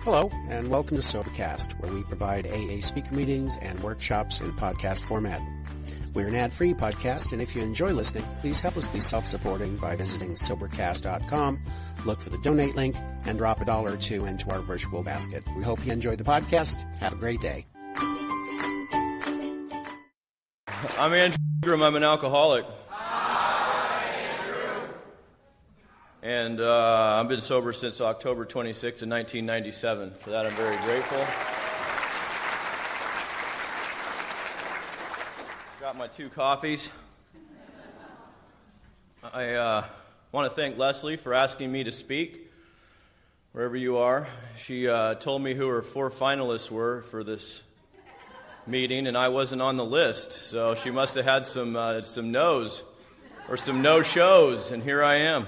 Hello, and welcome to Sobercast, where we provide AA speaker meetings and workshops in podcast format. We're an ad-free podcast, and if you enjoy listening, please help us be self-supporting by visiting Sobercast.com, look for the donate link, and drop $1 or $2 into our virtual basket. We hope you enjoy the podcast. Have a great day. I'm Andrew. I'm an alcoholic. And I've been sober since October 26th of 1997. For that, I'm very grateful. Got my 2 coffees. I want to thank Leslie for asking me to speak, wherever you are. She told me who her 4 finalists were for this meeting, and I wasn't on the list. So she must have had some no's or some no-shows, and here I am.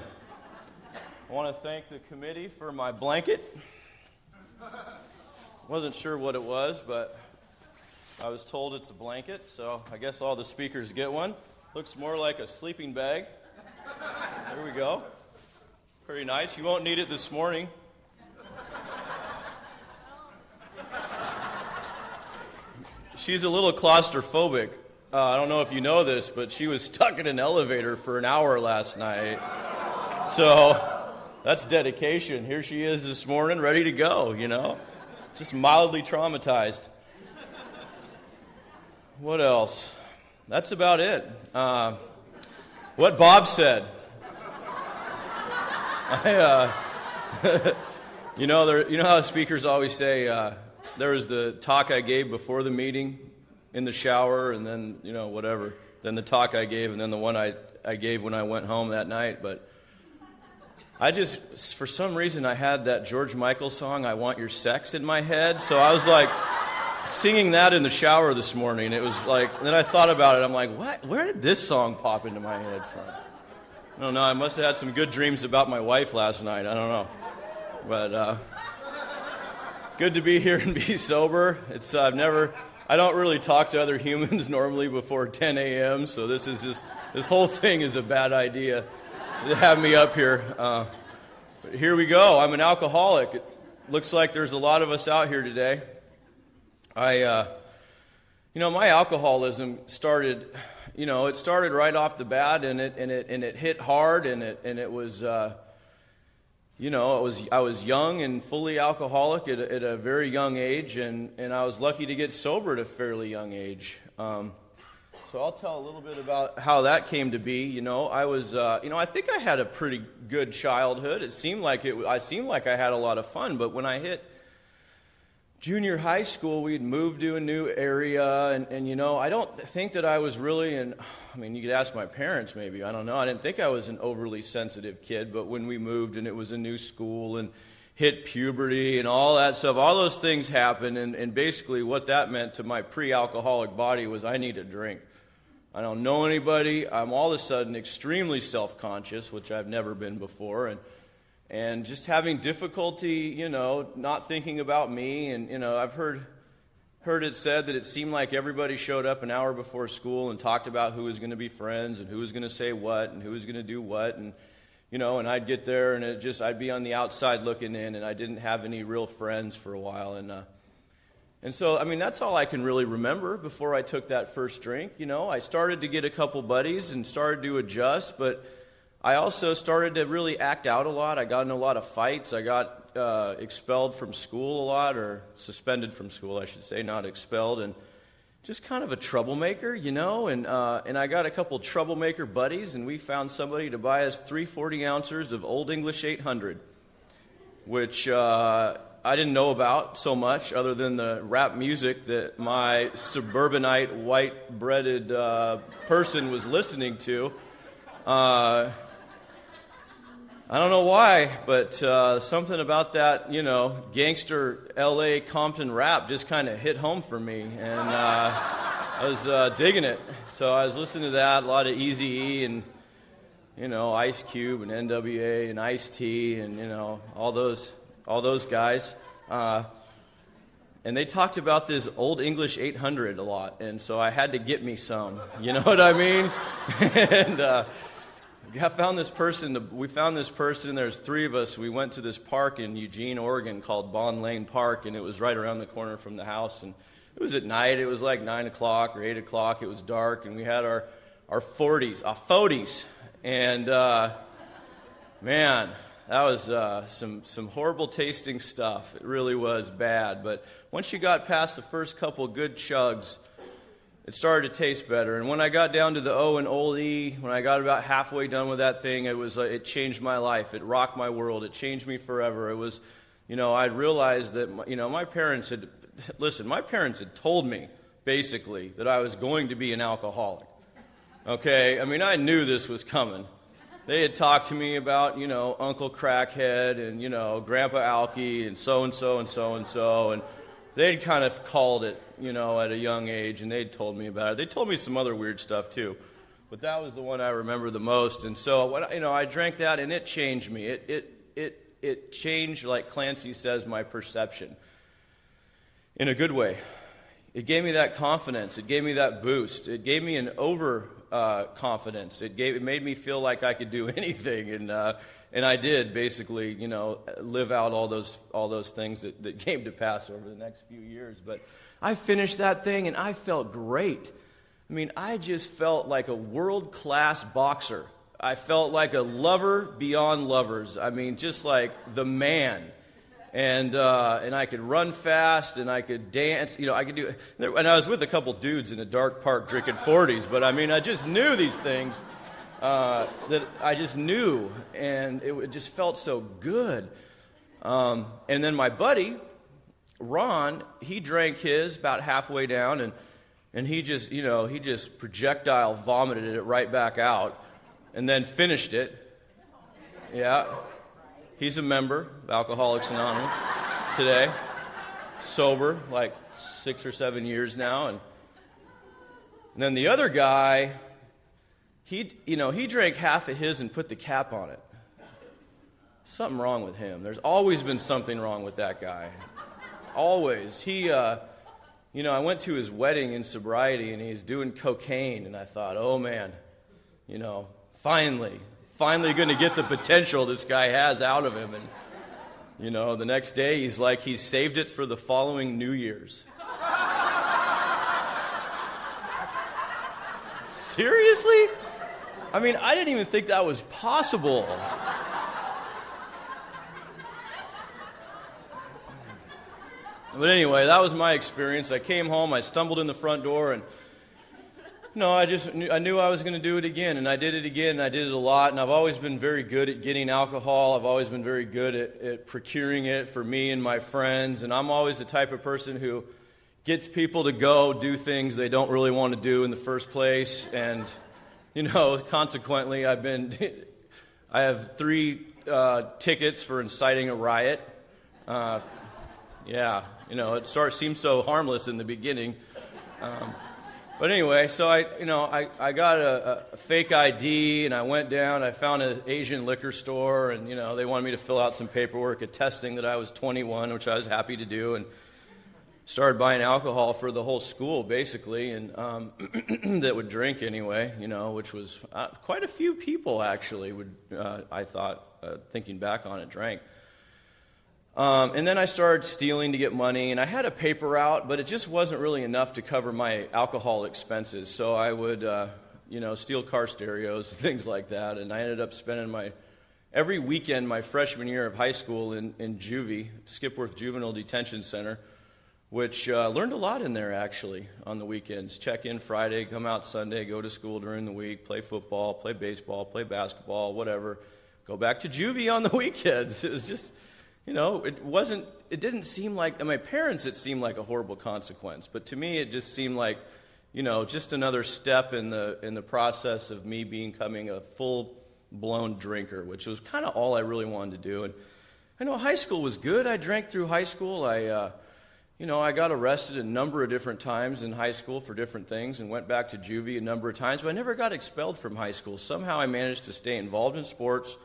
I want to thank the committee for my blanket. Wasn't sure what it was, but I was told it's a blanket, so I guess all the speakers get one. Looks more like a sleeping bag. There we go. Pretty nice. You won't need it this morning. She's a little claustrophobic. I don't know if you know this, but she was stuck in an elevator for an hour last night. So that's dedication. Here she is this morning, ready to go, Just mildly traumatized. What else? That's about it. What Bob said. You know how speakers always say, there was the talk I gave before the meeting in the shower, and then, whatever. Then the talk I gave, and then the one I gave when I went home that night, but I just, for some reason, I had that George Michael song, I Want Your Sex, in my head. So I was like singing that in the shower this morning. It was like, then I thought about it. I'm like, what? Where did this song pop into my head from? I don't know. I must have had some good dreams about my wife last night. I don't know. But good to be here and be sober. I don't really talk to other humans normally before 10 a.m. So this whole thing is a bad idea. To have me up here. But here we go. I'm an alcoholic. It looks like there's a lot of us out here today. My alcoholism started, it started right off the bat, and it hit hard, and it was, I was young and fully alcoholic at a very young age, and I was lucky to get sober at a fairly young age. So I'll tell a little bit about how that came to be. I was, I think I had a pretty good childhood. I seemed like I had a lot of fun. But when I hit junior high school, we'd moved to a new area, and I don't think that I was really you could ask my parents maybe. I don't know. I didn't think I was an overly sensitive kid. But when we moved and it was a new school and hit puberty and all that stuff, all those things happened, and basically what that meant to my pre-alcoholic body was I need a drink. I don't know anybody. I'm all of a sudden extremely self-conscious, which I've never been before, and just having difficulty, not thinking about me. And I've heard it said that it seemed like everybody showed up an hour before school and talked about who was going to be friends and who was going to say what and who was going to do what, and and I'd get there and I'd be on the outside looking in, and I didn't have any real friends for a while, And so, that's all I can really remember before I took that first drink. I started to get a couple buddies and started to adjust, but I also started to really act out a lot. I got in a lot of fights. I got expelled from school a lot, or suspended from school, I should say, not expelled, and just kind of a troublemaker, and I got a couple troublemaker buddies, and we found somebody to buy us 3 40-ounces of Old English 800, which I didn't know about so much other than the rap music that my suburbanite, white-breaded person was listening to. I don't know why, but something about that, gangster L.A. Compton rap just kind of hit home for me, and I was digging it. So I was listening to that, a lot of Eazy-E and, Ice Cube and N.W.A. and Ice-T and, all those guys. And they talked about this Old English 800 a lot, and so I had to get me some. You know what I mean? I found this person. We found this person. There's three of us. We went to this park in Eugene, Oregon, called Bond Lane Park, and it was right around the corner from the house. And it was at night. It was like 9 o'clock or 8 o'clock. It was dark, and we had our 40s, our 40s, and man, that was some horrible tasting stuff. It really was bad. But once you got past the first couple good chugs, it started to taste better. And when I got down to the O and Old E, when I got about halfway done with that thing, it changed my life. It rocked my world. It changed me forever. It was, I realized that, my parents had told me, basically, that I was going to be an alcoholic. Okay? I mean, I knew this was coming. They had talked to me about, Uncle Crackhead and, Grandpa Alky and so-and-so and so-and-so, and they'd kind of called it, at a young age, and they'd told me about it. They told me some other weird stuff, too. But that was the one I remember the most. And so, I drank that, and it changed me. It changed, like Clancy says, my perception in a good way. It gave me that confidence. It gave me that boost. It gave me an confidence. It made me feel like I could do anything, and I did basically, live out all those things that came to pass over the next few years. But I finished that thing, and I felt great. I mean, I just felt like a world-class boxer. I felt like a lover beyond lovers. I mean, just like the man. And I could run fast, and I could dance. I could do. And I was with a couple dudes in a dark park drinking 40s. But I mean, I just knew these things that I just knew, and it just felt so good. And then my buddy Ron, he drank his about halfway down, and he just projectile vomited it right back out, and then finished it. Yeah. He's a member of Alcoholics Anonymous today, sober, like 6 or 7 years now. And then the other guy, he drank half of his and put the cap on it. Something wrong with him. There's always been something wrong with that guy. Always. He, I went to his wedding in sobriety, and he's doing cocaine, and I thought, oh man, finally going to get the potential this guy has out of him. And, the next day he's like, he's saved it for the following New Year's. Seriously? I mean, I didn't even think that was possible. But anyway, that was my experience. I came home, I stumbled in the front door, and I knew I was going to do it again, and I did it again, and I did it a lot, and I've always been very good at getting alcohol. I've always been very good at procuring it for me and my friends, and I'm always the type of person who gets people to go do things they don't really want to do in the first place, and, consequently, I have 3 tickets for inciting a riot. It seemed so harmless in the beginning. But anyway, so I got a fake ID, and I went down. I found an Asian liquor store, and they wanted me to fill out some paperwork attesting that I was 21, which I was happy to do, and started buying alcohol for the whole school basically, and that would drink anyway, which was quite a few people actually would. I thought, thinking back on it, drank. And then I started stealing to get money, and I had a paper route, but it just wasn't really enough to cover my alcohol expenses. So I would, steal car stereos, things like that, and I ended up spending every weekend my freshman year of high school in juvie, Skipworth Juvenile Detention Center, which learned a lot in there, actually, on the weekends. Check in Friday, come out Sunday, go to school during the week, play football, play baseball, play basketball, whatever. Go back to juvie on the weekends. It was just... it didn't seem like, to my parents it seemed like a horrible consequence, but to me it just seemed like, just another step in the process of me becoming a full-blown drinker, which was kind of all I really wanted to do. And I know high school was good. I drank through high school. I got arrested a number of different times in high school for different things and went back to juvie a number of times, but I never got expelled from high school. Somehow I managed to stay involved in sports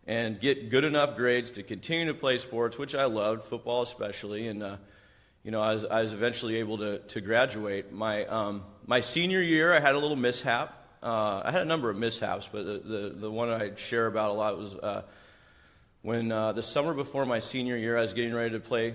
and get good enough grades to continue to play sports, which I loved, football especially. And I was eventually able to graduate. My senior year, I had a little mishap. I had a number of mishaps, but the one I share about a lot was when the summer before my senior year, I was getting ready to play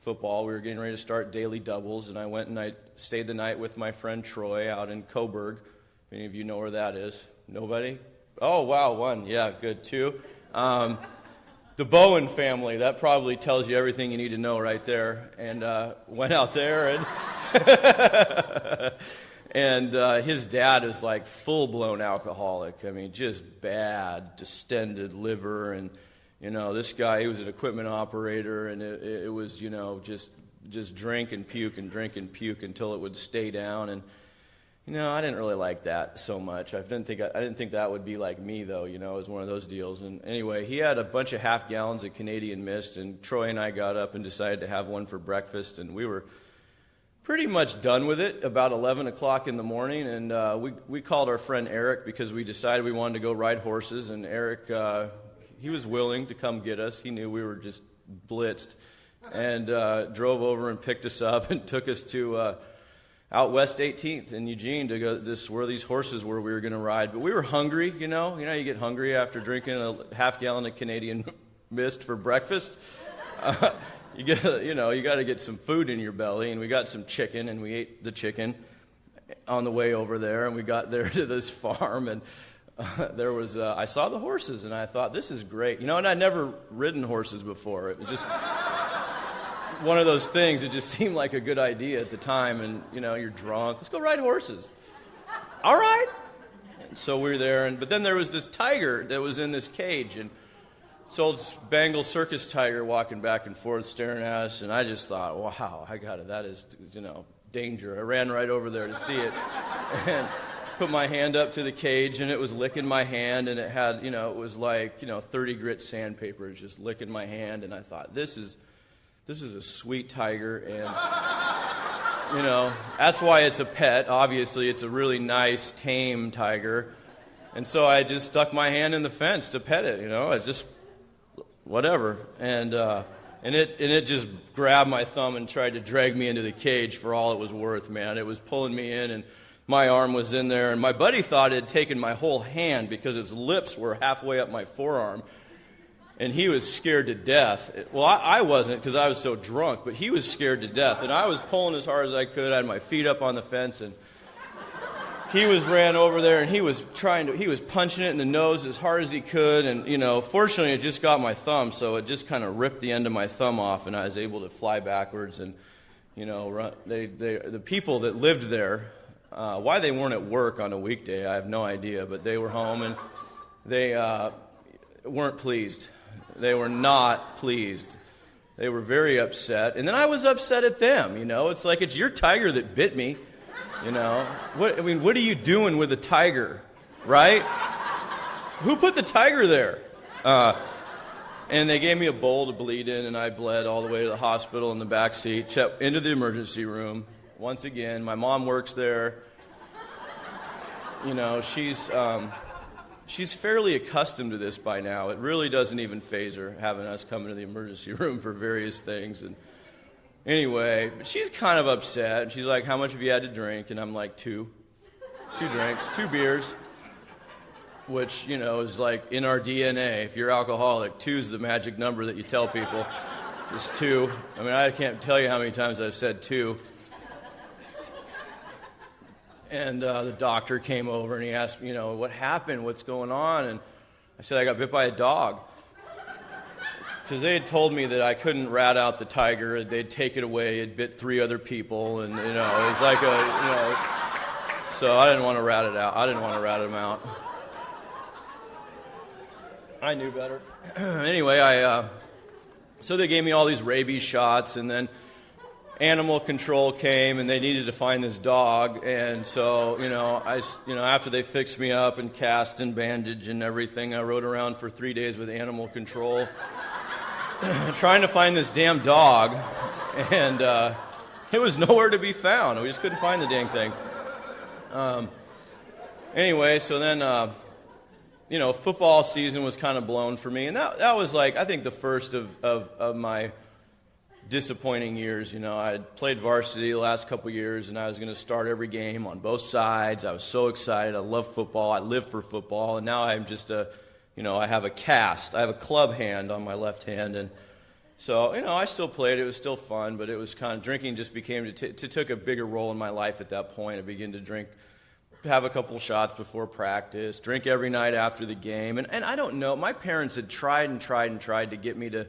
football. We were getting ready to start daily doubles, and I went and I stayed the night with my friend Troy out in Coburg. If any of you know where that is. Nobody? Oh, wow, one. Yeah, good, two. The Bowen family, that probably tells you everything you need to know right there. And went out there, and his dad is like full-blown alcoholic. I mean, just bad, distended liver, and this guy, he was an equipment operator, and it was, just drink and puke until it would stay down. And, I didn't really like that so much. I didn't think that would be like me, though, it was one of those deals. And anyway, he had a bunch of half gallons of Canadian Mist, and Troy and I got up and decided to have one for breakfast, and we were pretty much done with it about 11 o'clock in the morning, and we called our friend Eric because we decided we wanted to go ride horses, and Eric, he was willing to come get us. He knew we were just blitzed, and drove over and picked us up and took us to out West 18th in Eugene to go where these horses were we were going to ride. But we were hungry, you get hungry after drinking a half gallon of Canadian Mist for breakfast. You got to get some food in your belly, and we got some chicken, and we ate the chicken on the way over there, and we got there to this farm, and there was I saw the horses, and I thought, this is great. And I'd never ridden horses before. It was just one of those things. It just seemed like a good idea at the time, and you're drunk. Let's go ride horses. All right. And so we were there, but then there was this tiger that was in this cage, and this old Bengal circus tiger walking back and forth, staring at us, and I just thought, wow, that is, danger. I ran right over there to see it, and put my hand up to the cage, and it was licking my hand, and it had, it was like, 30 grit sandpaper just licking my hand, and I thought, this is a sweet tiger, and, that's why it's a pet. Obviously, it's a really nice, tame tiger, and so I just stuck my hand in the fence to pet it, I just, whatever, and it just grabbed my thumb and tried to drag me into the cage for all it was worth, man. It was pulling me in, and my arm was in there, and my buddy thought it had taken my whole hand because its lips were halfway up my forearm, and he was scared to death. Well, I wasn't because I was so drunk, but he was scared to death, and I was pulling as hard as I could. I had my feet up on the fence, and he ran over there, and he was punching it in the nose as hard as he could, and, fortunately it just got my thumb, so it just kind of ripped the end of my thumb off, and I was able to fly backwards, and, the people that lived there, why they weren't at work on a weekday, I have no idea, but they were home, and they weren't pleased. They were not pleased. They were very upset, and then I was upset at them, It's like, it's your tiger that bit me. What are you doing with a tiger, right? Who put the tiger there? And they gave me a bowl to bleed in, and I bled all the way to the hospital in the back seat, into the emergency room. Once again, my mom works there. She's fairly accustomed to this by now. It really doesn't even faze her, having us come into the emergency room for various things, and anyway, but she's kind of upset. She's like, how much have you had to drink? And I'm like, 2 drinks, 2 beers, which, is like in our DNA. If you're alcoholic, 2 is the magic number that you tell people. Just 2. I mean, I can't tell you how many times I've said 2. And the doctor came over, and he asked me, what happened? What's going on? And I said, I got bit by a dog. Because they had told me that I couldn't rat out the tiger. They'd take it away. It bit 3 other people, and it was like so I didn't want to rat it out. I didn't want to rat him out. I knew better. Anyway, so they gave me all these rabies shots, and then animal control came, and they needed to find this dog, and so after they fixed me up and cast and bandage and everything, I rode around for 3 days with animal control. Trying to find this damn dog, and it was nowhere to be found. We just couldn't find the dang thing. Anyway, so then, football season was kind of blown for me, and that was like, I think, the first of my disappointing years. You know, I had played varsity the last couple years, and I was going to start every game on both sides. I was so excited. I love football. I live for football, and now I'm just I have a cast. I have a club hand on my left hand, and so, I still played. It was still fun, but it was kind of, drinking just took a bigger role in my life at that point. I began to drink, have a couple shots before practice, drink every night after the game. And I don't know, my parents had tried to get me to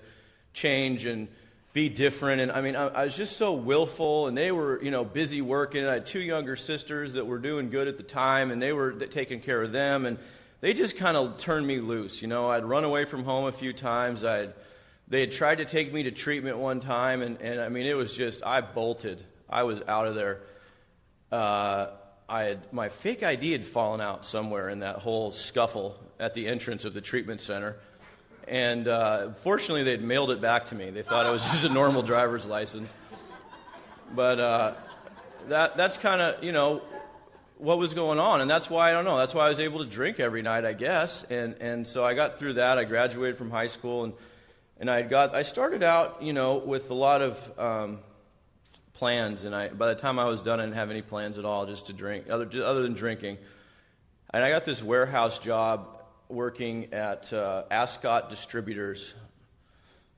change and be different. And I was just so willful, and they were, busy working. I had 2 younger sisters that were doing good at the time, and they were taking care of them. And they just kind of turned me loose. I'd run away from home a few times. They had tried to take me to treatment one time, and it was just, I bolted. I was out of there. My fake ID had fallen out somewhere in that whole scuffle at the entrance of the treatment center. And fortunately, they'd mailed it back to me. They thought it was just a normal driver's license. But that's kind of, what was going on. And that's why, I don't know, that's why I was able to drink every night, I guess. And so I got through that. I graduated from high school, and I started out, with a lot of plans, and by the time I was done, I didn't have any plans at all, just to drink, other than drinking. And I got this warehouse job working at Ascot Distributors.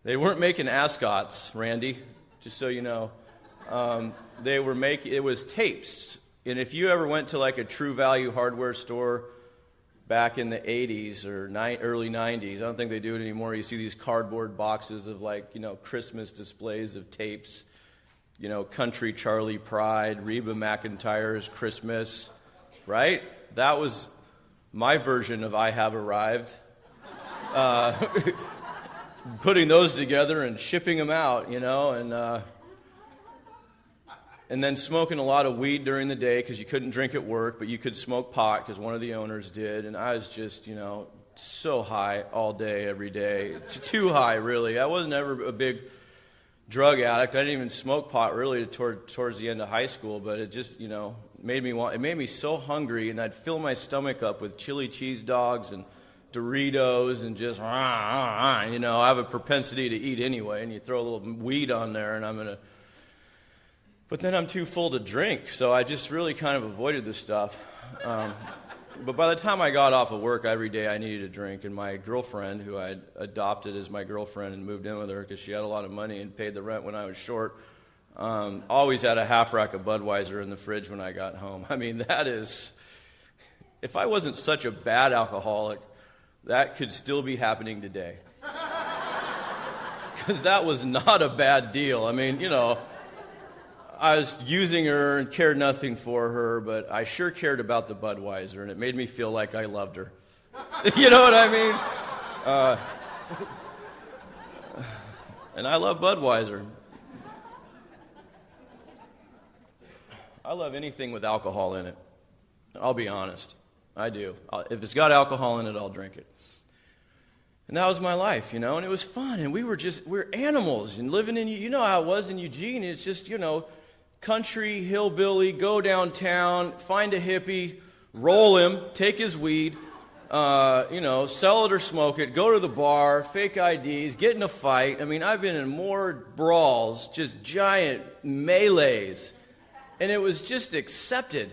They weren't making ascots, Randy, just so you know. It was tapes. And if you ever went to like a True Value hardware store back in the 80s or early 90s, I don't think they do it anymore. You see these cardboard boxes of Christmas displays of tapes, Country Charlie Pride, Reba McEntire's Christmas, right? That was my version of I Have Arrived. Putting those together and shipping them out, and then smoking a lot of weed during the day because you couldn't drink at work, but you could smoke pot because one of the owners did. And I was just, so high all day, every day. Too high, really. I wasn't ever a big drug addict. I didn't even smoke pot really towards the end of high school, but it just, made me so hungry, and I'd fill my stomach up with chili cheese dogs and Doritos and just, I have a propensity to eat anyway, and you throw a little weed on there, and but then I'm too full to drink, so I just really kind of avoided this stuff. But by the time I got off of work, every day I needed a drink, and my girlfriend, who I had adopted as my girlfriend and moved in with her because she had a lot of money and paid the rent when I was short, always had a half rack of Budweiser in the fridge when I got home. That is, if I wasn't such a bad alcoholic, that could still be happening today. Because that was not a bad deal. I was using her and cared nothing for her, but I sure cared about the Budweiser, and it made me feel like I loved her. You know what I mean? And I love Budweiser. I love anything with alcohol in it. I'll be honest. I do. If it's got alcohol in it, I'll drink it. And that was my life, and it was fun. And we're animals and living in, how it was in Eugene. It's just, country, hillbilly, go downtown, find a hippie, roll him, take his weed, sell it or smoke it, go to the bar, fake IDs, get in a fight. I've been in more brawls, just giant melees, and it was just accepted,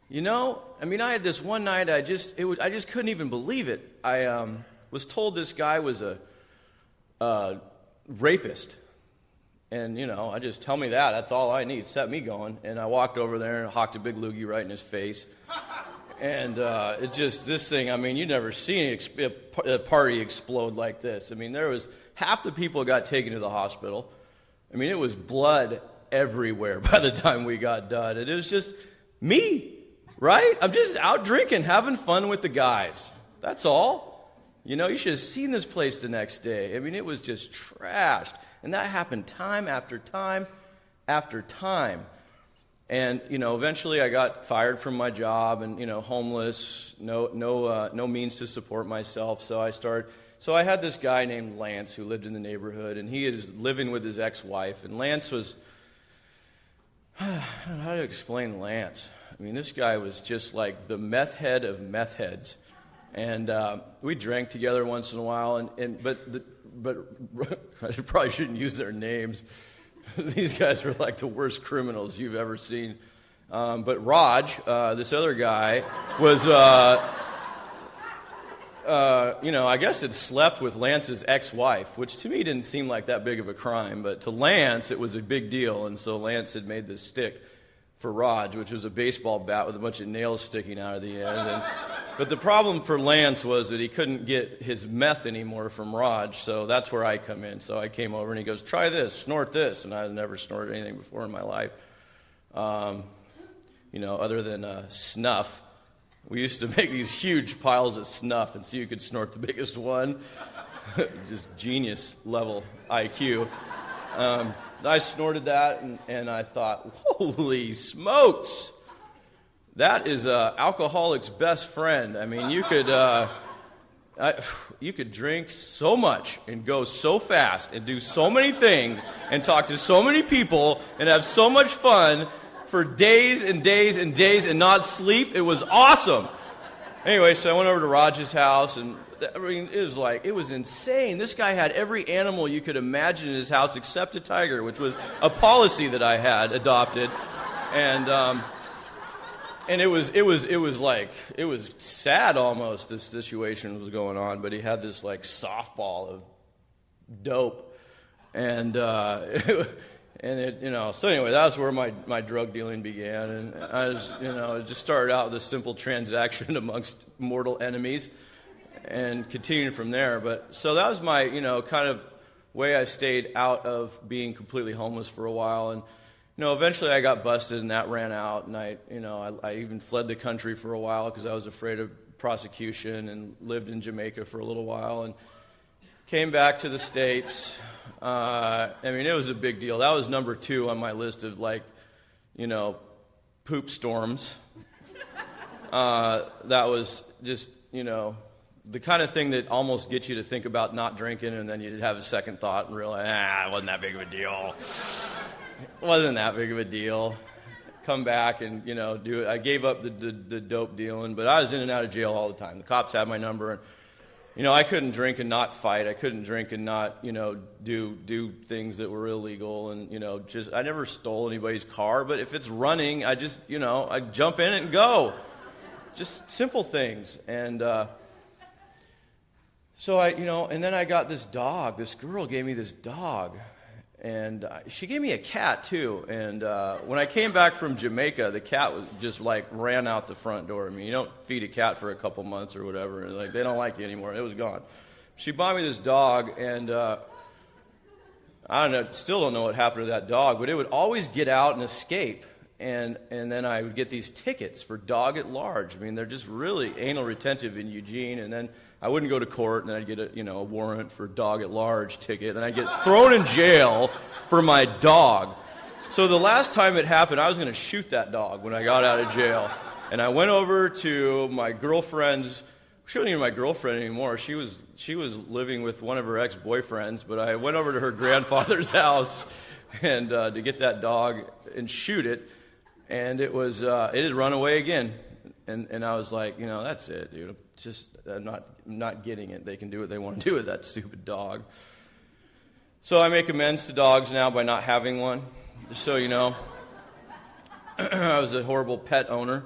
I had this one night, I just couldn't even believe it. I was told this guy was a rapist. And, I just, tell me that's all I need, set me going. And I walked over there and hocked a big loogie right in his face. And this thing, you never seen a party explode like this. There was, half the people got taken to the hospital. It was blood everywhere by the time we got done. And it was just me, right? I'm just out drinking, having fun with the guys. That's all. You should have seen this place the next day. It was just trashed. And that happened time after time after time. And, eventually I got fired from my job and, homeless, no means to support myself. So I had this guy named Lance who lived in the neighborhood, and he is living with his ex-wife. And Lance was, how do you explain Lance? This guy was just like the meth head of meth heads. And we drank together once in a while, but I probably shouldn't use their names. These guys were like the worst criminals you've ever seen. But Raj, this other guy, was, I guess had slept with Lance's ex-wife, which to me didn't seem like that big of a crime. But to Lance, it was a big deal. And so Lance had made this stick for Raj, which was a baseball bat with a bunch of nails sticking out of the end. But the problem for Lance was that he couldn't get his meth anymore from Raj, so that's where I come in. So I came over and he goes, try this, snort this. And I had never snorted anything before in my life, other than snuff. We used to make these huge piles of snuff and see who could snort the biggest one. Just genius level IQ. I snorted that, and I thought, holy smokes, that is an alcoholic's best friend. I mean, you could drink so much and go so fast and do so many things and talk to so many people and have so much fun for days and days and days and not sleep. It was awesome. Anyway, so I went over to Raj's house, and it was insane. This guy had every animal you could imagine in his house except a tiger, which was a policy that I had adopted. And it was sad almost, this situation was going on, but he had this like softball of dope. And so anyway, that was where my drug dealing began. And I was, it just started out with a simple transaction amongst mortal enemies and continued from there. But so that was my, kind of way I stayed out of being completely homeless for a while. And, eventually I got busted and that ran out. And I even fled the country for a while because I was afraid of prosecution, and lived in Jamaica for a little while and came back to the States. It was a big deal. That was number 2 on my list of poop storms. That was just, the kind of thing that almost gets you to think about not drinking, and then you have a second thought and realize, it wasn't that big of a deal. It wasn't that big of a deal. Come back and, do it. I gave up the dope dealing, but I was in and out of jail all the time. The cops had my number, and, I couldn't drink and not fight. I couldn't drink and not, do things that were illegal. And, I never stole anybody's car, but if it's running, I just, I jump in it and go. Just simple things. And, so and then I got this dog. This girl gave me this dog, and she gave me a cat too. And when I came back from Jamaica, the cat was just ran out the front door. I mean, you don't feed a cat for a couple months or whatever, and they don't like you anymore. It was gone. She bought me this dog, and I don't know. Still don't know what happened to that dog, but it would always get out and escape. And then I would get these tickets for dog at large. I mean, they're just really anal retentive in Eugene. And then I wouldn't go to court, and then I'd get a warrant for dog at large ticket. And I'd get thrown in jail for my dog. So the last time it happened, I was going to shoot that dog when I got out of jail. And I went over to my girlfriend's. She wasn't even my girlfriend anymore. She was living with one of her ex-boyfriends. But I went over to her grandfather's house and to get that dog and shoot it. And it had run away again. And I was like, that's it, dude. I'm not getting it. They can do what they want to do with that stupid dog. So I make amends to dogs now by not having one. Just so you know, I was a horrible pet owner.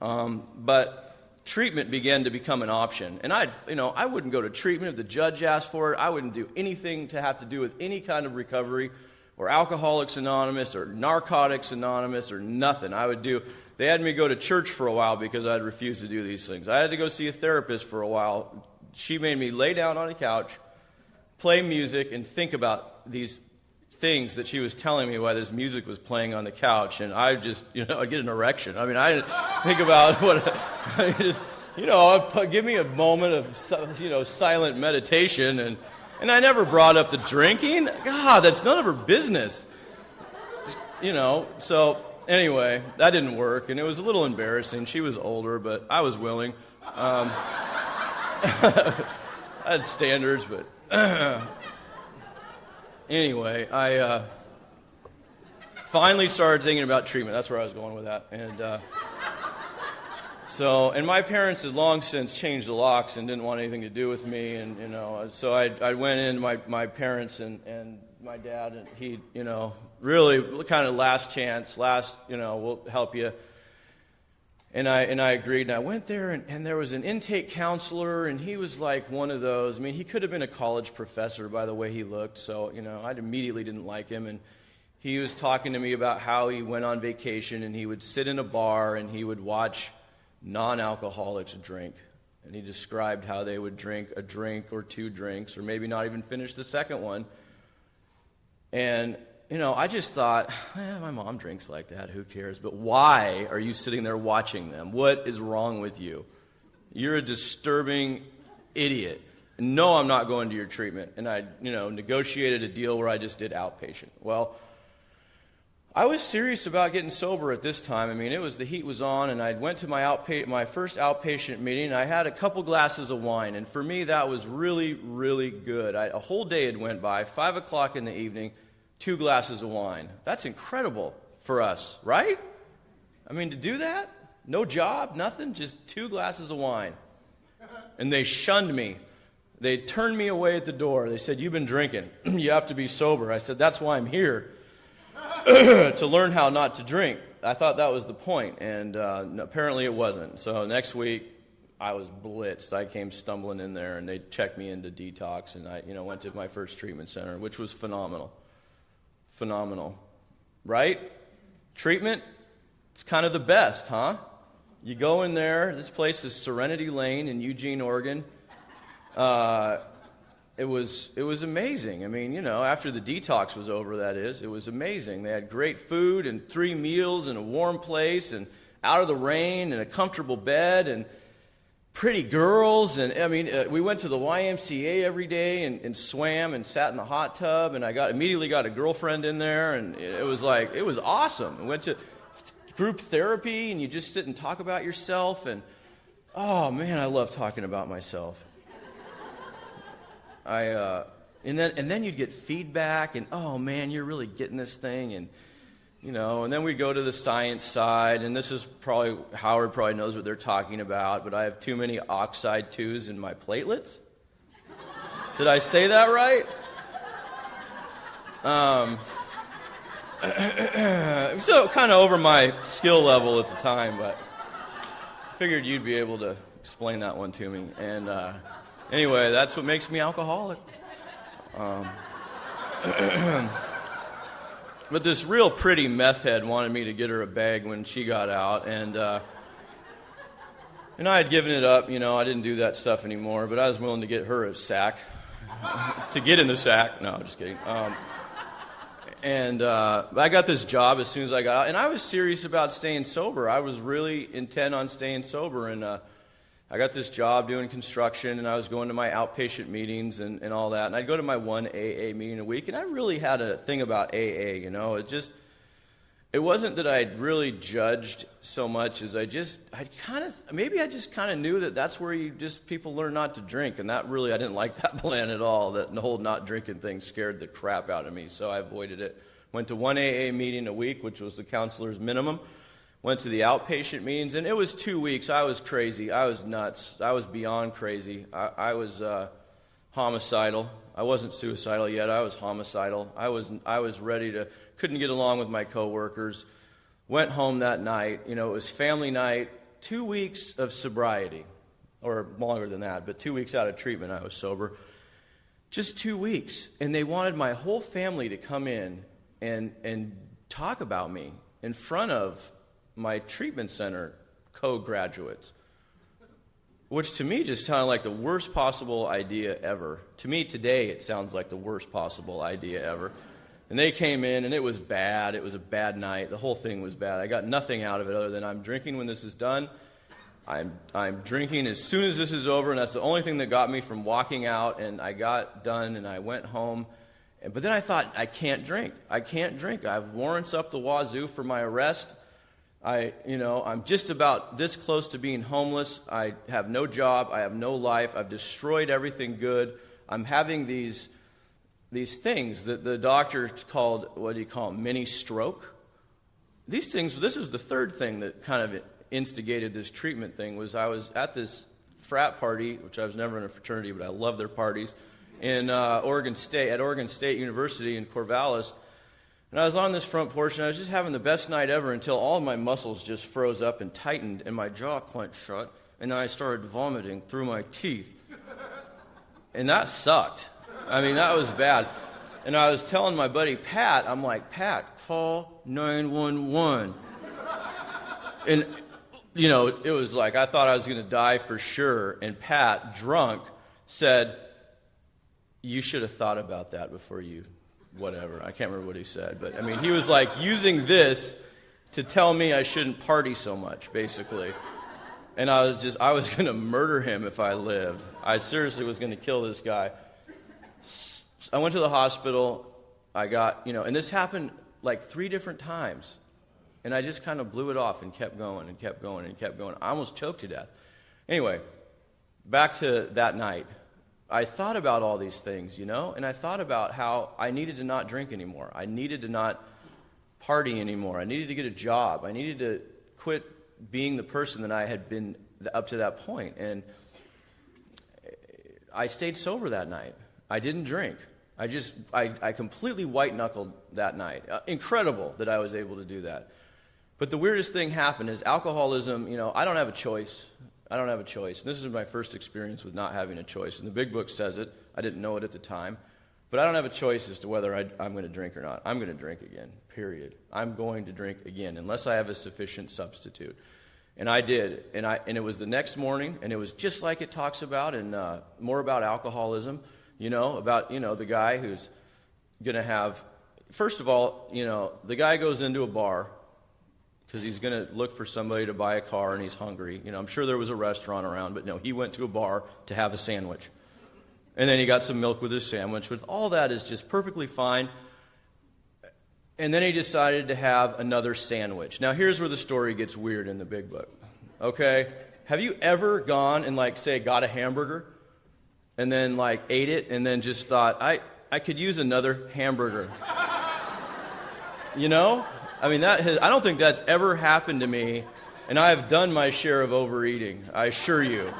But treatment began to become an option. And I wouldn't go to treatment if the judge asked for it. I wouldn't do anything to have to do with any kind of recovery, or Alcoholics Anonymous, or Narcotics Anonymous, or nothing. They had me go to church for a while because I'd refused to do these things. I had to go see a therapist for a while. She made me lay down on a couch, play music, and think about these things that she was telling me while this music was playing on the couch. And I just, I'd get an erection. I mean, I didn't think about give me a moment of, silent meditation. And I never brought up the drinking. God, that's none of her business. So anyway, that didn't work, and it was a little embarrassing. She was older, but I was willing. I had standards, but anyway, I finally started thinking about treatment. That's where I was going with that. And my parents had long since changed the locks and didn't want anything to do with me, and so I went in. My parents and my dad, and he, really kind of last chance, we'll help you. And I agreed, and I went there, and there was an intake counselor, and he was like one of those. I mean, he could have been a college professor by the way he looked, so, I immediately didn't like him. And he was talking to me about how he went on vacation, and he would sit in a bar, and he would watch non-alcoholics drink. And he described how they would drink a drink or two drinks, or maybe not even finish the second one. And I just thought, my mom drinks like that, who cares? But why are you sitting there watching them? What is wrong with you? You're a disturbing idiot. No, I'm not going to your treatment. And I, negotiated a deal where I just did outpatient. Well, I was serious about getting sober at this time. I mean, the heat was on, and I went to my first outpatient meeting, and I had a couple glasses of wine. And for me, that was really, really good. A whole day had went by, 5 o'clock in the evening, 2 glasses of wine. That's incredible for us, right? I mean, to do that, no job, nothing, just 2 glasses of wine. And they shunned me. They turned me away at the door. They said, "You've been drinking. You have to be sober." I said, "That's why I'm here, to learn how not to drink." I thought that was the point, and apparently it wasn't. So next week, I was blitzed. I came stumbling in there, and they checked me into detox, and I went to my first treatment center, which was phenomenal. Phenomenal, right? Treatment, it's kind of the best, huh? You go in there. This place is Serenity Lane in Eugene, Oregon. It was amazing. I mean, after the detox was over, that is, it was amazing. They had great food and 3 meals and a warm place and out of the rain and a comfortable bed and pretty girls. And I mean, we went to the YMCA every day and swam and sat in the hot tub, and I immediately got a girlfriend in there, and it was awesome. We went to group therapy, and you just sit and talk about yourself, and oh man, I love talking about myself. And then you'd get feedback, and oh man, you're really getting this thing, and and then we go to the science side, and this is probably, Howard probably knows what they're talking about, but I have too many oxide 2s in my platelets. Did I say that right? So kind of over my skill level at the time, but I figured you'd be able to explain that one to me. And anyway, that's what makes me alcoholic. But this real pretty meth head wanted me to get her a bag when she got out, and I had given it up. I didn't do that stuff anymore, but I was willing to get her a sack to get in the sack. No, just kidding. But I got this job as soon as I got out, and I was serious about staying sober. I was really intent on staying sober, and I got this job doing construction, and I was going to my outpatient meetings and all that. And I'd go to my 1 AA meeting a week, and I really had a thing about AA, It wasn't that I'd really judged so much as I just kind of knew that that's where people learn not to drink. And that really, I didn't like that plan at all. That the whole not drinking thing scared the crap out of me, so I avoided it. Went to 1 AA meeting a week, which was the counselor's minimum. Went to the outpatient meetings, and it was 2 weeks. I was crazy. I was nuts. I was beyond crazy. I was homicidal. I wasn't suicidal yet. I was homicidal. I was ready to, couldn't get along with my coworkers. Went home that night. It was family night. 2 weeks of sobriety, or longer than that, but 2 weeks out of treatment I was sober. Just 2 weeks. And they wanted my whole family to come in and talk about me in front of my treatment center co-graduates, which to me just sounded like the worst possible idea ever. To me today it sounds like the worst possible idea ever. And they came in, and it was bad. It was a bad night. The whole thing was bad. I got nothing out of it other than I'm drinking when this is done. I'm drinking as soon as this is over, and that's the only thing that got me from walking out. And I got done, and I went home. But then I thought, I can't drink. I can't drink. I have warrants up the wazoo for my arrest. I'm just about this close to being homeless. I have no job. I have no life. I've destroyed everything good. I'm having these things that the doctor called, what do you call them, mini stroke. These things, this is the third thing that kind of instigated this treatment thing, was I was at this frat party, which I was never in a fraternity, but I love their parties. in Oregon State University in Corvallis. And I was on this front porch, and I was just having the best night ever until all of my muscles just froze up and tightened, and my jaw clenched shut, and then I started vomiting through my teeth. And that sucked. I mean, that was bad. And I was telling my buddy Pat, I'm like, Pat, call 911. And, you know, it was like I thought I was going to die for sure. And Pat, drunk, said, you should have thought about that before you, whatever. I can't remember what he said. But, I mean, he was like using this to tell me I shouldn't party so much, basically. And I was going to murder him if I lived. I seriously was going to kill this guy. I went to the hospital. I got, and this happened like 3 different times. And I just kind of blew it off and kept going and kept going and kept going. I almost choked to death. Anyway, back to that night. I thought about all these things, and I thought about how I needed to not drink anymore. I needed to not party anymore. I needed to get a job. I needed to quit being the person that I had been up to that point. And I stayed sober that night. I didn't drink. I completely white-knuckled that night. Incredible that I was able to do that. But the weirdest thing happened is alcoholism, I don't have a choice. I don't have a choice. And this is my first experience with not having a choice. And the big book says it. I didn't know it at the time. But I don't have a choice as to whether I'm going to drink or not. I'm going to drink again, period. I'm going to drink again unless I have a sufficient substitute. And I did. And it was the next morning, and it was just like it talks about, and more about alcoholism, about, the guy who's going to have, first of all, the guy goes into a bar because he's going to look for somebody to buy a car, and he's hungry. I'm sure there was a restaurant around, but no, he went to a bar to have a sandwich. And then he got some milk with his sandwich. With all that is just perfectly fine. And then he decided to have another sandwich. Now, here's where the story gets weird in the big book. Okay? Have you ever gone and, say, got a hamburger and then, ate it and then just thought, I could use another hamburger? I mean, I don't think that's ever happened to me, and I have done my share of overeating, I assure you.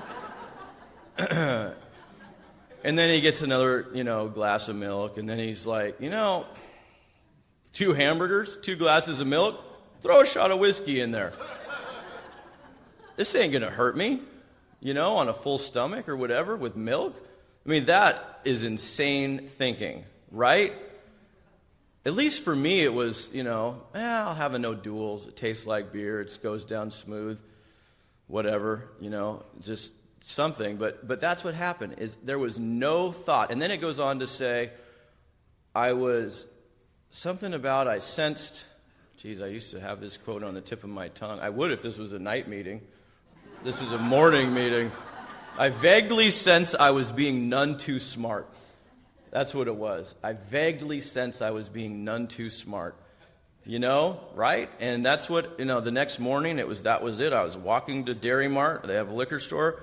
And then he gets another, glass of milk, and then he's like, 2 hamburgers, 2 glasses of milk, throw a shot of whiskey in there. This ain't going to hurt me, on a full stomach or whatever with milk. I mean, that is insane thinking, right? At least for me, it was, I'll have a no duels. It tastes like beer. It goes down smooth, whatever, just something. But that's what happened, is there was no thought. And then it goes on to say, I sensed, I used to have this quote on the tip of my tongue. I would if this was a night meeting. This is a morning meeting. I vaguely sensed I was being none too smart. That's what it was. I vaguely sensed I was being none too smart. Right? And that's what, the next morning, that was it. I was walking to Dairy Mart. They have a liquor store.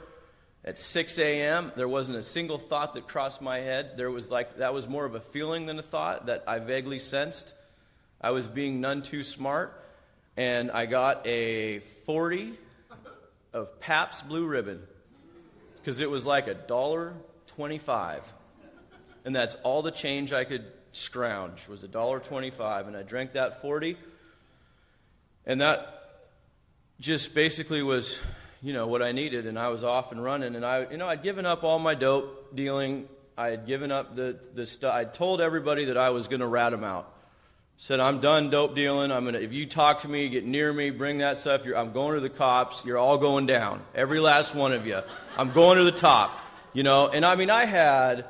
At 6 a.m., there wasn't a single thought that crossed my head. That was more of a feeling than a thought that I vaguely sensed. I was being none too smart. And I got a 40 of Pabst Blue Ribbon because it was like $1.25. And that's all the change I could scrounge was $1.25. And I drank that 40. And that just basically was, what I needed. And I was off and running. And I'd given up all my dope dealing. I had given up the stuff. I told everybody that I was going to rat them out. Said, I'm done dope dealing. If you talk to me, get near me, bring that stuff, I'm going to the cops. You're all going down. Every last one of you. I'm going to the top. And I had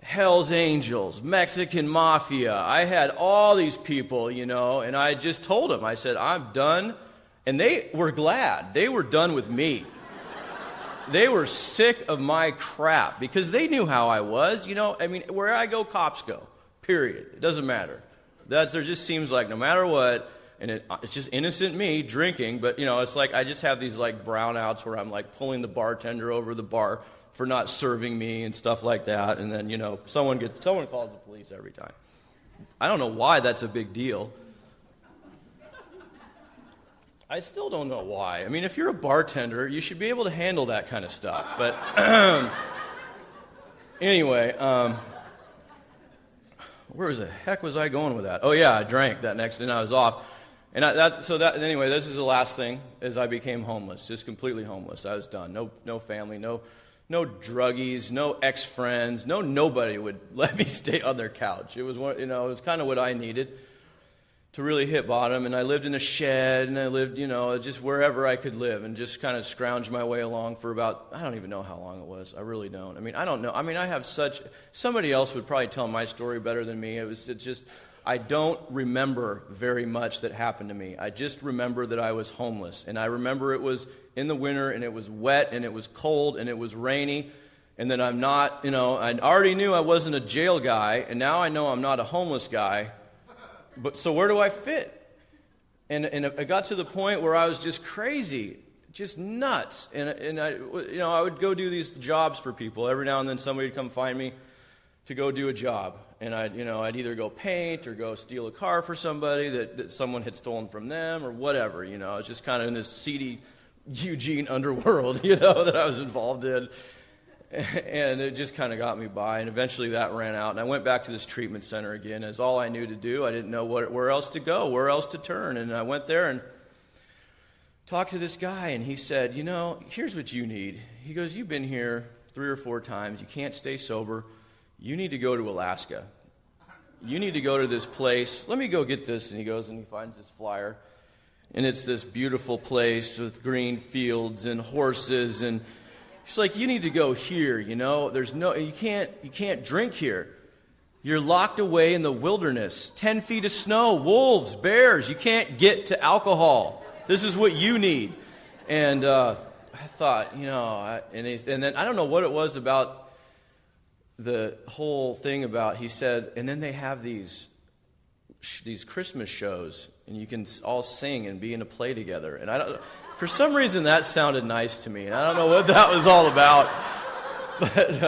Hell's Angels, Mexican Mafia. I had all these people, and I just told them. I said, I'm done. And they were glad. They were done with me. They were sick of my crap because they knew how I was. Where I go, cops go. Period. It doesn't matter. There just seems like no matter what, and it's just innocent me drinking, but, it's like I just have these, brownouts where I'm, pulling the bartender over the bar for not serving me and stuff like that, and then, someone calls the police every time. I don't know why that's a big deal. I still don't know why. If you're a bartender, you should be able to handle that kind of stuff, but... Anyway, where the heck was I going with that? Oh yeah, I drank that next, and I was off. And anyway, this is the last thing, is I became homeless, just completely homeless. I was done. No family, no druggies, no ex-friends, nobody would let me stay on their couch. It was it was kind of what I needed to really hit bottom. And I lived in a shed, and I lived, just wherever I could live, and just kind of scrounged my way along for about, I don't even know how long it was. I really don't. I don't know. I have somebody else would probably tell my story better than me. It's just, I don't remember very much that happened to me. I just remember that I was homeless. And I remember it was in the winter, and it was wet, and it was cold, and it was rainy. And then I'm not, I already knew I wasn't a jail guy, and now I know I'm not a homeless guy. But so where do I fit? And I got to the point where I was just crazy, just nuts. And I would go do these jobs for people. Every now and then somebody would come find me to go do a job. And I'd either go paint or go steal a car for somebody that someone had stolen from them or whatever. I was just kind of in this seedy Eugene underworld, that I was involved in. And it just kind of got me by, and eventually that ran out. And I went back to this treatment center again. As all I knew to do. I didn't know where else to go, where else to turn. And I went there and talked to this guy, and he said, here's what you need. He goes, you've been here 3 or 4 times. You can't stay sober. You need to go to Alaska. You need to go to this place. Let me go get this. And he goes and he finds this flyer. And it's this beautiful place with green fields and horses, and he's like, you need to go here, you can't drink here. You're locked away in the wilderness, 10 feet of snow, wolves, bears. You can't get to alcohol. This is what you need. And I thought, and then I don't know what it was about the whole thing about, he said, and then they have these Christmas shows, and you can all sing and be in a play together. And for some reason, that sounded nice to me. And I don't know what that was all about. But,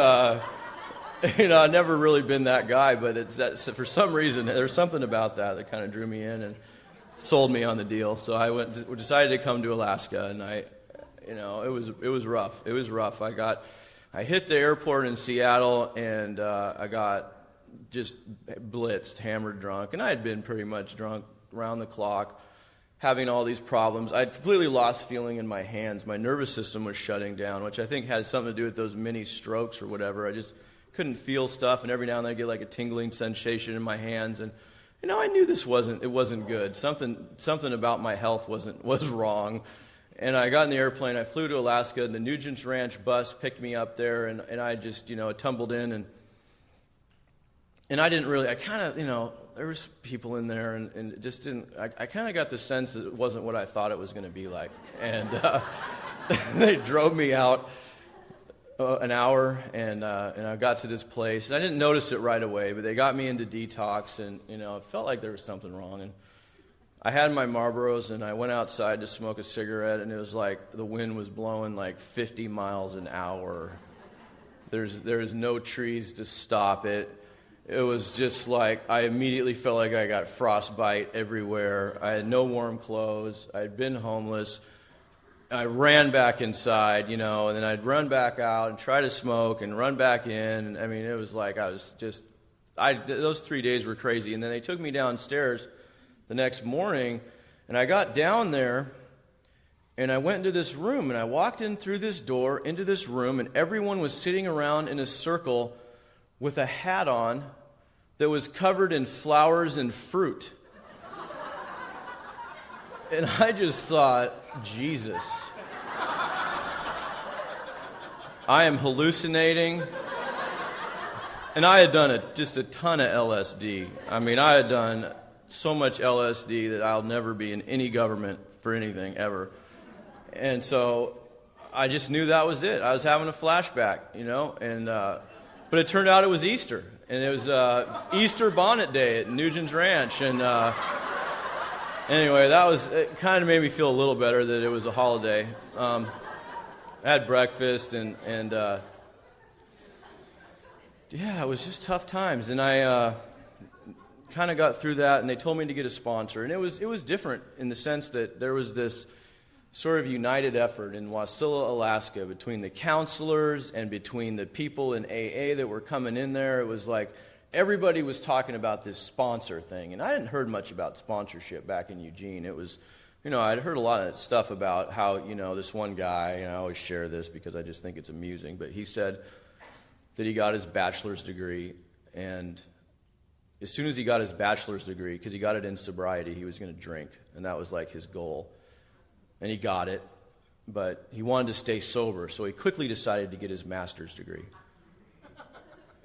I've never really been that guy. But for some reason, there's something about that kind of drew me in and sold me on the deal. So I decided to come to Alaska. And it was rough. It was rough. I hit the airport in Seattle, and I got just blitzed, hammered drunk. And I had been pretty much drunk around the clock, having all these problems. I had completely lost feeling in my hands. My nervous system was shutting down, which I think had something to do with those mini strokes or whatever. I just couldn't feel stuff, and every now and then I get like a tingling sensation in my hands. And I knew it wasn't good. Something about my health was wrong. And I got in the airplane. I flew to Alaska, and the Nugent's Ranch bus picked me up there, and I just tumbled in, and I didn't really. I kind of there was people in there, and it just didn't. I kind of got the sense that it wasn't what I thought it was going to be like. And they drove me out an hour, and I got to this place. And I didn't notice it right away, but they got me into detox, and it felt like there was something wrong. And I had my Marlboros, and I went outside to smoke a cigarette, and it was like the wind was blowing like 50 miles an hour. There's no trees to stop it. It was just like, I immediately felt like I got frostbite everywhere. I had no warm clothes. I had been homeless. I ran back inside, and then I'd run back out and try to smoke and run back in. It was like those 3 days were crazy. And then they took me downstairs the next morning, and I got down there, and I went into this room, and I walked in through this door into this room, and everyone was sitting around in a circle with a hat on that was covered in flowers and fruit. And I just thought, Jesus, I am hallucinating. And I had done just a ton of LSD. I had done so much LSD that I'll never be in any government for anything ever. And so I just knew that was it. I was having a flashback, but it turned out it was Easter, and it was Easter bonnet day at Nugent's Ranch, and anyway, it kind of made me feel a little better that it was a holiday. I had breakfast, and it was just tough times, and I kind of got through that, and they told me to get a sponsor, and it was different in the sense that there was this sort of united effort in Wasilla, Alaska, between the counselors and between the people in AA that were coming in there. It was like everybody was talking about this sponsor thing. And I hadn't heard much about sponsorship back in Eugene. It was, I'd heard a lot of stuff about how, this one guy, and I always share this because I just think it's amusing, but he said that he got his bachelor's degree, and as soon as he got his bachelor's degree, because he got it in sobriety, he was going to drink, and that was like his goal. And he got it, but he wanted to stay sober, so he quickly decided to get his master's degree.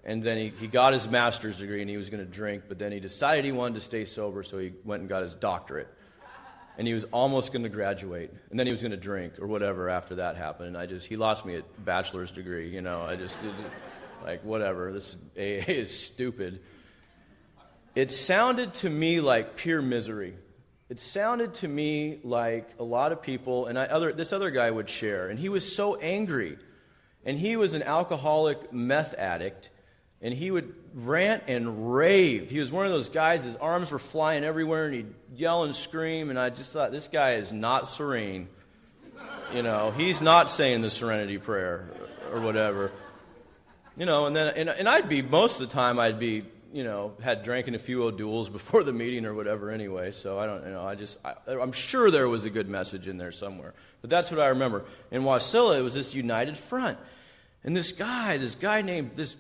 And then he got his master's degree, and he was going to drink, but then he decided he wanted to stay sober, so he went and got his doctorate. And he was almost going to graduate, and then he was going to drink or whatever after that happened. And he lost me at bachelor's degree, like, whatever, this AA is stupid. It sounded to me like pure misery. It sounded to me like a lot of people, and this other guy would share, and he was so angry. And he was an alcoholic meth addict, and he would rant and rave. He was one of those guys, his arms were flying everywhere, and he'd yell and scream, and I just thought, this guy is not serene. He's not saying the serenity prayer or whatever. And then I'd be, most of the time I'd be, had drinking a few O'Douls before the meeting or whatever anyway, so I don't, I'm sure there was a good message in there somewhere. But that's what I remember. In Wasilla, it was this united front. And this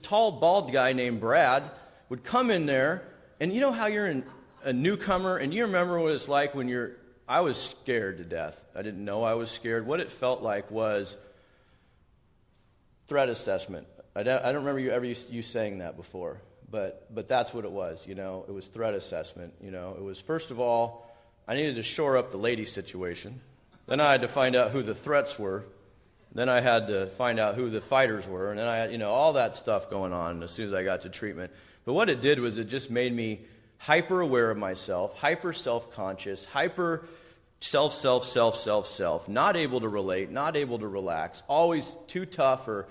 tall, bald guy named Brad would come in there, and you know how you're a newcomer, and you remember what it's like when I was scared to death. I didn't know I was scared. What it felt like was threat assessment. I don't remember you saying that before. But that's what it was, It was threat assessment, It was, first of all, I needed to shore up the lady situation. Then I had to find out who the threats were. Then I had to find out who the fighters were. And then I had, all that stuff going on as soon as I got to treatment. But what it did was it just made me hyper aware of myself, hyper self-conscious, hyper self, not able to relate, not able to relax, always too tough or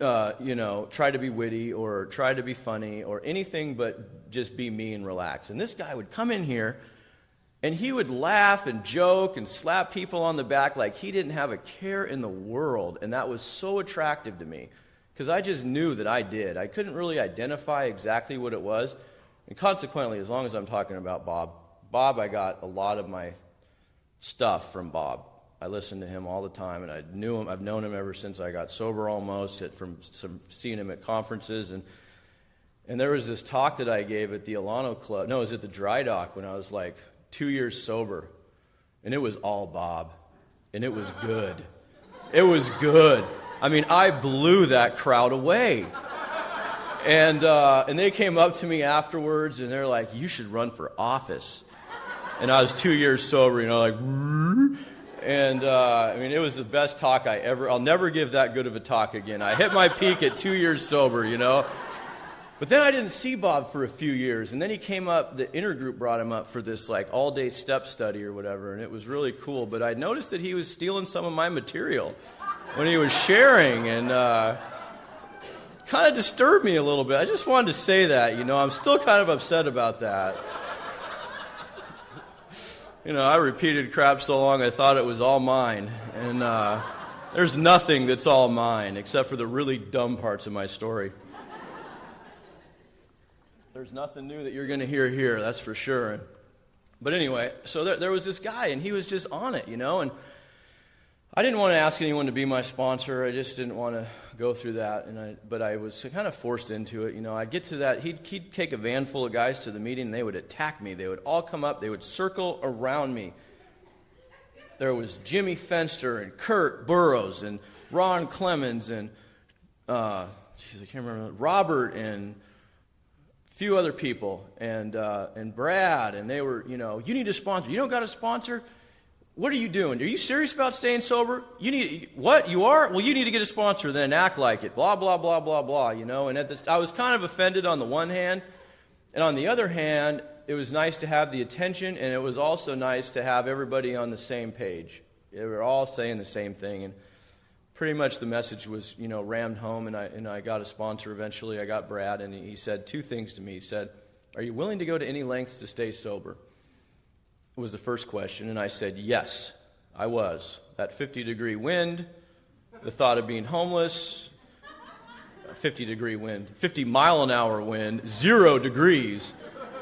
try to be witty or try to be funny or anything but just be me and relax. And this guy would come in here, and he would laugh and joke and slap people on the back like he didn't have a care in the world. And that was so attractive to me because I just knew that I did. I couldn't really identify exactly what it was. And consequently, as long as I'm talking about Bob, I got a lot of my stuff from Bob. I listened to him all the time, and I knew him. I've known him ever since I got sober almost, from seeing him at conferences. And there was this talk that I gave at the Alano Club. No, it was at the Dry Dock when I was like 2 years sober. And it was all Bob. And it was good. It was good. I mean, I blew that crowd away. And they came up to me afterwards, and they're like, "You should run for office." And I was 2 years sober, like, and it was the best talk I'll never give that good of a talk again. I hit my peak at 2 years sober, But then I didn't see Bob for a few years, and then he came up, the intergroup brought him up for this all-day step study or whatever, and it was really cool. But I noticed that he was stealing some of my material when he was sharing, and kind of disturbed me a little bit. I just wanted to say that, I'm still kind of upset about that. I repeated crap so long I thought it was all mine. And there's nothing that's all mine except for the really dumb parts of my story. There's nothing new that you're going to hear here, that's for sure. But anyway, so there was this guy, and he was just on it, and I didn't want to ask anyone to be my sponsor. I just didn't want to go through that, but I was kind of forced into it. I'd get to that. He'd take a van full of guys to the meeting, and they would attack me. They would all come up. They would circle around me. There was Jimmy Fenster and Kurt Burrows and Ron Clemens and I can't remember, Robert and a few other people and Brad, and they were, you need a sponsor. You don't got a sponsor? What are you doing? Are you serious about staying sober? What? You are? Well, you need to get a sponsor then, act like it. Blah, blah, blah, blah, blah, And I was kind of offended on the one hand. And on the other hand, it was nice to have the attention, and it was also nice to have everybody on the same page. They were all saying the same thing. And pretty much the message was, rammed home, and I got a sponsor eventually. I got Brad, and he said two things to me. He said, "Are you willing to go to any lengths to stay sober?" Was the first question, and I said, "Yes." I was. That 50-degree wind, the thought of being homeless, 50-degree wind, 50-mile-an-hour wind, 0 degrees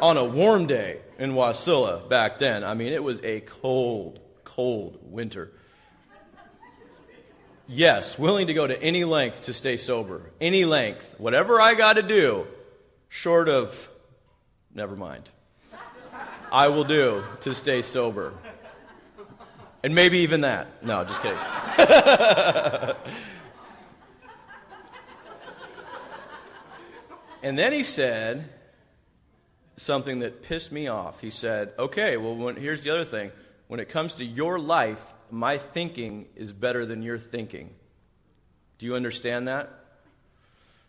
on a warm day in Wasilla back then. I mean, it was a cold, cold winter. Yes, willing to go to any length to stay sober. Any length. Whatever I got to do, short of, never mind, I will do to stay sober. And maybe even that. No, just kidding. And then he said something that pissed me off. He said, okay, well, here's the other thing. When it comes to your life, my thinking is better than your thinking. Do you understand that?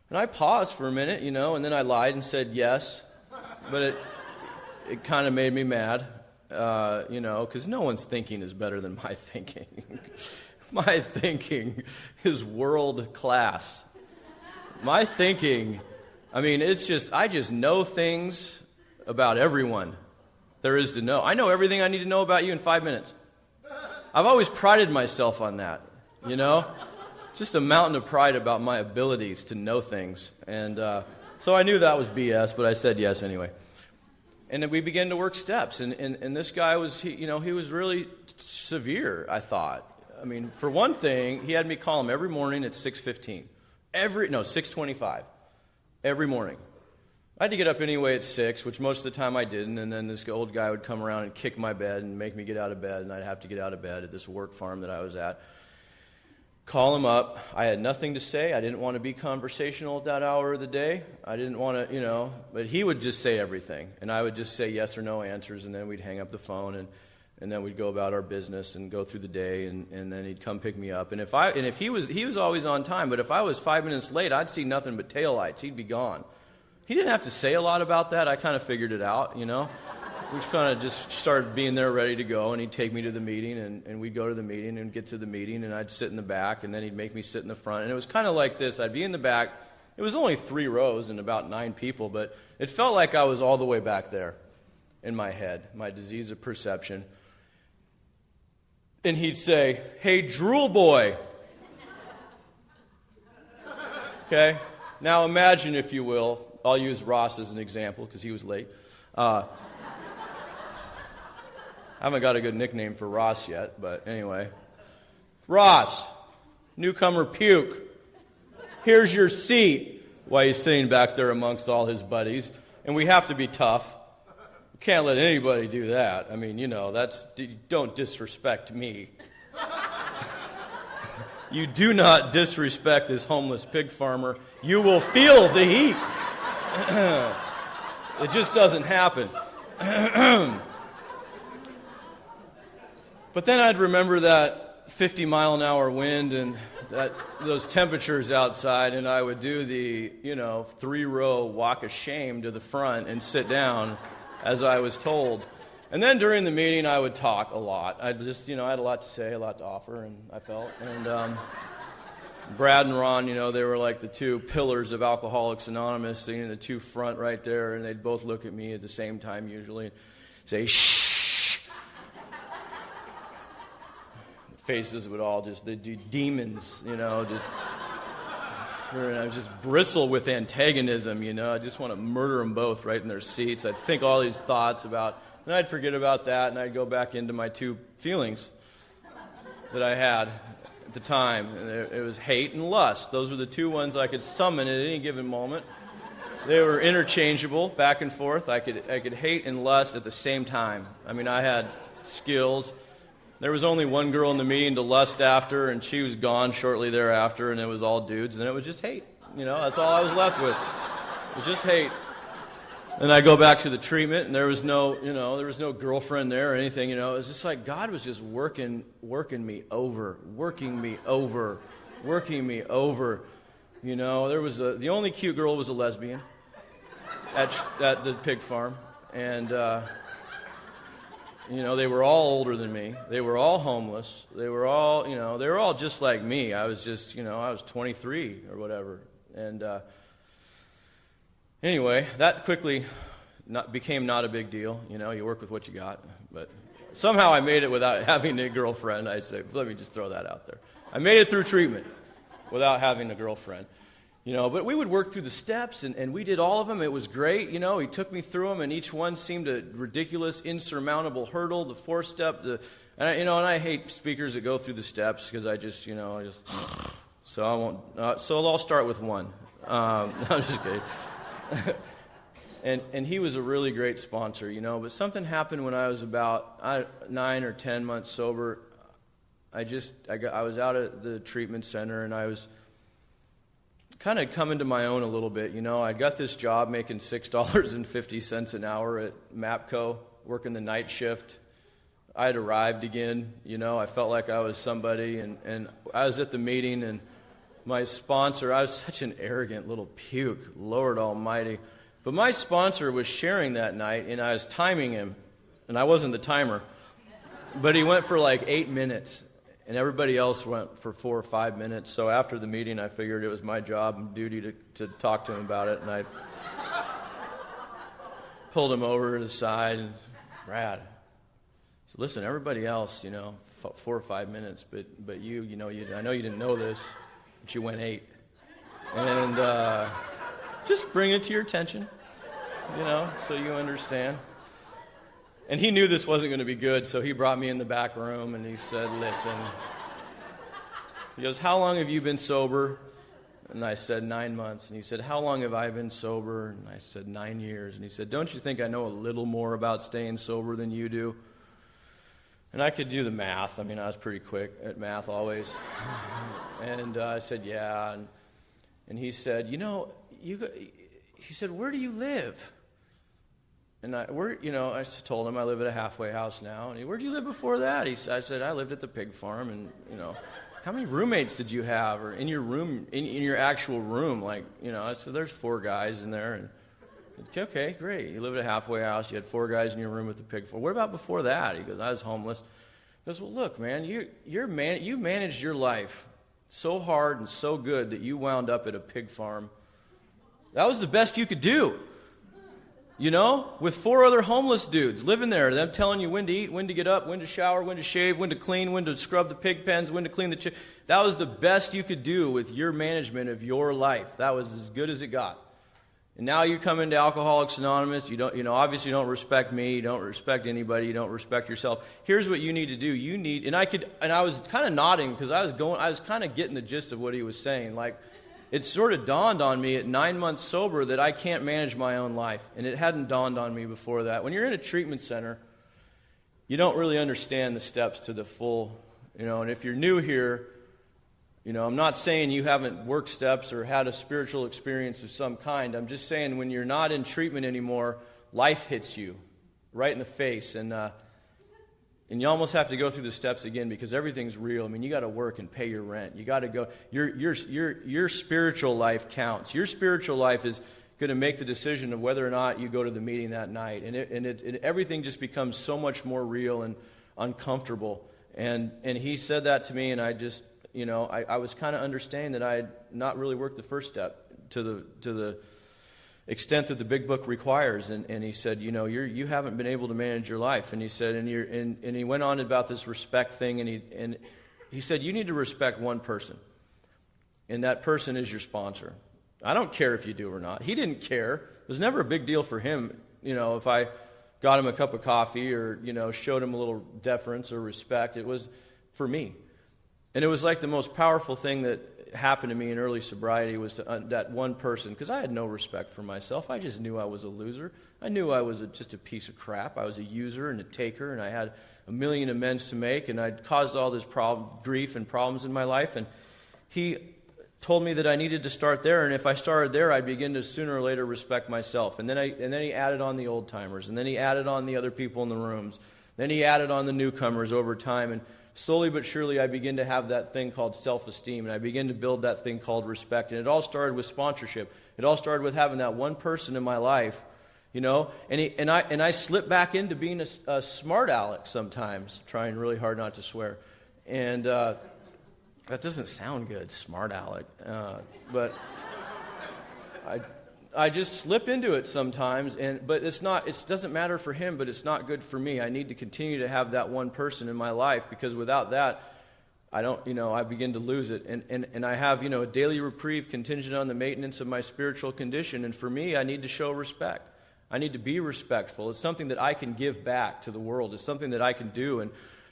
And I paused for a minute, and then I lied and said yes. But it kind of made me mad, because no one's thinking is better than my thinking. My thinking is world class. My thinking, I just know things about everyone there is to know. I know everything I need to know about you in 5 minutes. I've always prided myself on that, Just a mountain of pride about my abilities to know things. And so I knew that was BS, but I said yes anyway. And then we began to work steps. And this guy he was really severe, I thought. I mean, for one thing, he had me call him every morning at 6:15. 6:25. Every morning. I had to get up anyway at 6, which most of the time I didn't, and then this old guy would come around and kick my bed and make me get out of bed, and I'd have to get out of bed at this work farm that I was at. Call him up. I had nothing to say. I didn't want to be conversational at that hour of the day. I didn't want to, but he would just say everything, and I would just say yes or no answers, and then we'd hang up the phone, and then we'd go about our business and go through the day, and then he'd come pick me up. And if he was always on time, but if I was 5 minutes late, I'd see nothing but taillights. He'd be gone. He didn't have to say a lot about that. I kind of figured it out, We kind of just started being there ready to go, and he'd take me to the meeting, and we'd go to the meeting and get to the meeting, and I'd sit in the back, and then he'd make me sit in the front. And it was kind of like this. I'd be in the back. It was only 3 rows and about 9 people, but it felt like I was all the way back there in my head, my disease of perception. And he'd say, "Hey, drool boy." Okay? Now imagine, if you will, I'll use Ross as an example because he was late. I haven't got a good nickname for Ross yet, but anyway. Ross, newcomer puke. Here's your seat. While he's sitting back there amongst all his buddies. And we have to be tough. We can't let anybody do that. I mean, don't disrespect me. You do not disrespect this homeless pig farmer. You will feel the heat. It just doesn't happen. But then I'd remember that 50-mile-an-hour wind and those temperatures outside, and I would do the 3-row walk of shame to the front and sit down as I was told. And then during the meeting, I would talk a lot. I had a lot to say, a lot to offer, and I felt. And Brad and Ron, they were like the 2 pillars of Alcoholics Anonymous, sitting in the 2 front right there, and they'd both look at me at the same time usually and say, "Shh." The faces would all just, they'd do demons, just bristle with antagonism, I just want to murder them both right in their seats. I'd think all these thoughts about, and I'd forget about that, and I'd go back into my 2 feelings that I had at the time. And it was hate and lust. Those were the 2 ones I could summon at any given moment. They were interchangeable, back and forth. I could hate and lust at the same time. I mean, I had skills. There was only one girl in the meeting to lust after, and she was gone shortly thereafter, and it was all dudes, and it was just hate. That's all I was left with. It was just hate. And I go back to the treatment, and there was no girlfriend there or anything, It was just like God was just working me over. There was the only cute girl was a lesbian at the pig farm, and they were all older than me. They were all homeless. They were all just like me. I was just, I was 23 or whatever, and. Anyway, that quickly became not a big deal. You work with what you got. But Somehow I made it without having a girlfriend. I say, let me just throw that out there. I made it through treatment without having a girlfriend. But we would work through the steps, and we did all of them. It was great. He took me through them, and each one seemed a ridiculous, insurmountable hurdle. The 4-step, and I hate speakers that go through the steps because so I won't. So I'll start with one. I'm just kidding. And he was a really great sponsor, But something happened when I was about 9 or 10 months sober. I was out at the treatment center, and I was kind of coming to my own a little bit. I got this job making $6.50 an hour at MAPCO, working the night shift. I had arrived again. I felt like I was somebody, and I was at the meeting, and my sponsor, I was such an arrogant little puke, Lord Almighty. But my sponsor was sharing that night, and I was timing him, and I wasn't the timer. But he went for like 8 minutes, and everybody else went for 4 or 5 minutes. So after the meeting, I figured it was my job and duty to talk to him about it, and I pulled him over to the side, and Brad, so listen, everybody else, 4 or 5 minutes, but you, I know you didn't know this, but you went 8. And just bring it to your attention, so you understand. And he knew this wasn't going to be good, so he brought me in the back room, and he said, listen. He goes, how long have you been sober? And I said, 9 months. And he said, how long have I been sober? And I said, 9 years. And he said, don't you think I know a little more about staying sober than you do? And I could do the math. I was pretty quick at math always. And I said, yeah. And he said, he said, where do you live? And I told him I live at a halfway house now. And where did you live before that? I said, I lived at the pig farm. And, how many roommates did you have? Or in your room, in your actual room? I said, there's 4 guys in there. And okay, great. You lived at a halfway house. You had 4 guys in your room at the pig farm. What about before that? He goes, I was homeless. He goes, well, look, man, you managed your life so hard and so good that you wound up at a pig farm. That was the best you could do. With 4 other homeless dudes living there, them telling you when to eat, when to get up, when to shower, when to shave, when to clean, when to scrub the pig pens, when to clean the That was the best you could do with your management of your life. That was as good as it got. And now you come into Alcoholics Anonymous, obviously you don't respect me, you don't respect anybody, you don't respect yourself. Here's what you need to do. And I was kind of nodding because I was kind of getting the gist of what he was saying. It sort of dawned on me at 9 months sober that I can't manage my own life. And it hadn't dawned on me before that. When you're in a treatment center, you don't really understand the steps to the full, and if you're new here, I'm not saying you haven't worked steps or had a spiritual experience of some kind. I'm just saying when you're not in treatment anymore, life hits you right in the face. And you almost have to go through the steps again because everything's real. You got to work and pay your rent. You got to go. Your spiritual life counts. Your spiritual life is going to make the decision of whether or not you go to the meeting that night. And everything just becomes so much more real and uncomfortable. And he said that to me, and I just, I was kind of understanding that I had not really worked the first step to the extent that the big book requires. And he said, you haven't been able to manage your life. And he said, and he went on about this respect thing, and he said, you need to respect one person, and that person is your sponsor. I don't care if you do or not. He didn't care. It was never a big deal for him, if I got him a cup of coffee or, showed him a little deference or respect. It was for me. And it was like the most powerful thing that happened to me in early sobriety was that one person, because I had no respect for myself. I just knew I was a loser. I knew I was just a piece of crap. I was a user and a taker, and I had a million amends to make, and I'd caused all this grief and problems in my life. And he told me that I needed to start there, and if I started there, I'd begin to sooner or later respect myself. And then he added on the old timers, and then he added on the other people in the rooms. Then he added on the newcomers over time, and slowly but surely, I begin to have that thing called self-esteem, and I begin to build that thing called respect. And it all started with sponsorship. It all started with having that one person in my life, and I slip back into being a smart aleck sometimes, trying really hard not to swear. And that doesn't sound good, smart aleck. But I just slip into it sometimes, but it doesn't matter for him, but it's not good for me. I need to continue to have that one person in my life, because without that, I begin to lose it. And I have, a daily reprieve contingent on the maintenance of my spiritual condition. And for me, I need to show respect. I need to be respectful. It's something that I can give back to the world. It's something that I can do.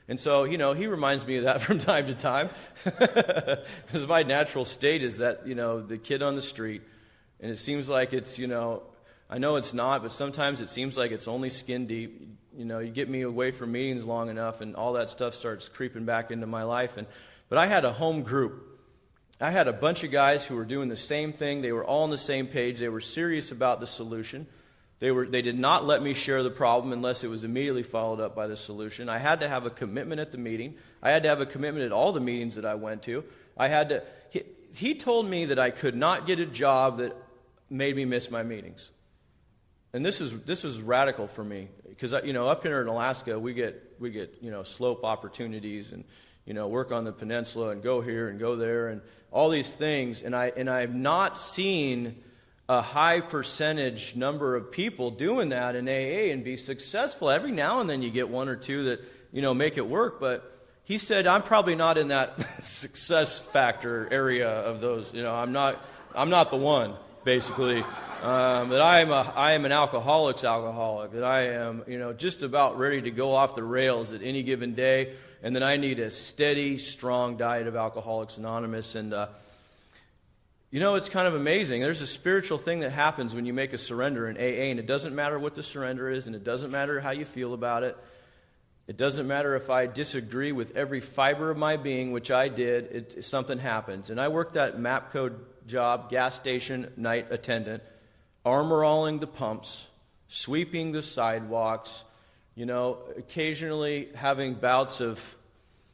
And so, he reminds me of that from time to time. Because my natural state is that, the kid on the street. And it seems like it's, I know it's not, but sometimes it seems like it's only skin deep. You get me away from meetings long enough, and all that stuff starts creeping back into my life. But I had a home group. I had a bunch of guys who were doing the same thing. They were all on the same page. They were serious about the solution. They did not let me share the problem unless it was immediately followed up by the solution. I had to have a commitment at the meeting. I had to have a commitment at all the meetings that I went to. He told me that I could not get a job that made me miss my meetings. And this was radical for me, because up here in Alaska we get slope opportunities, and work on the peninsula and go here and go there and all these things, and I've not seen a high percentage number of people doing that in AA and be successful. Every now and then you get one or two that make it work, but he said I'm probably not in that success factor area of those. I'm not the one. Basically, that I am an alcoholic's alcoholic, that I am, just about ready to go off the rails at any given day, and that I need a steady, strong diet of Alcoholics Anonymous. And, it's kind of amazing. There's a spiritual thing that happens when you make a surrender in AA, and it doesn't matter what the surrender is, and it doesn't matter how you feel about it. It doesn't matter if I disagree with every fiber of my being, which I did, something happens. And I worked that map code job, gas station night attendant, armor-alling the pumps, sweeping the sidewalks, occasionally having bouts of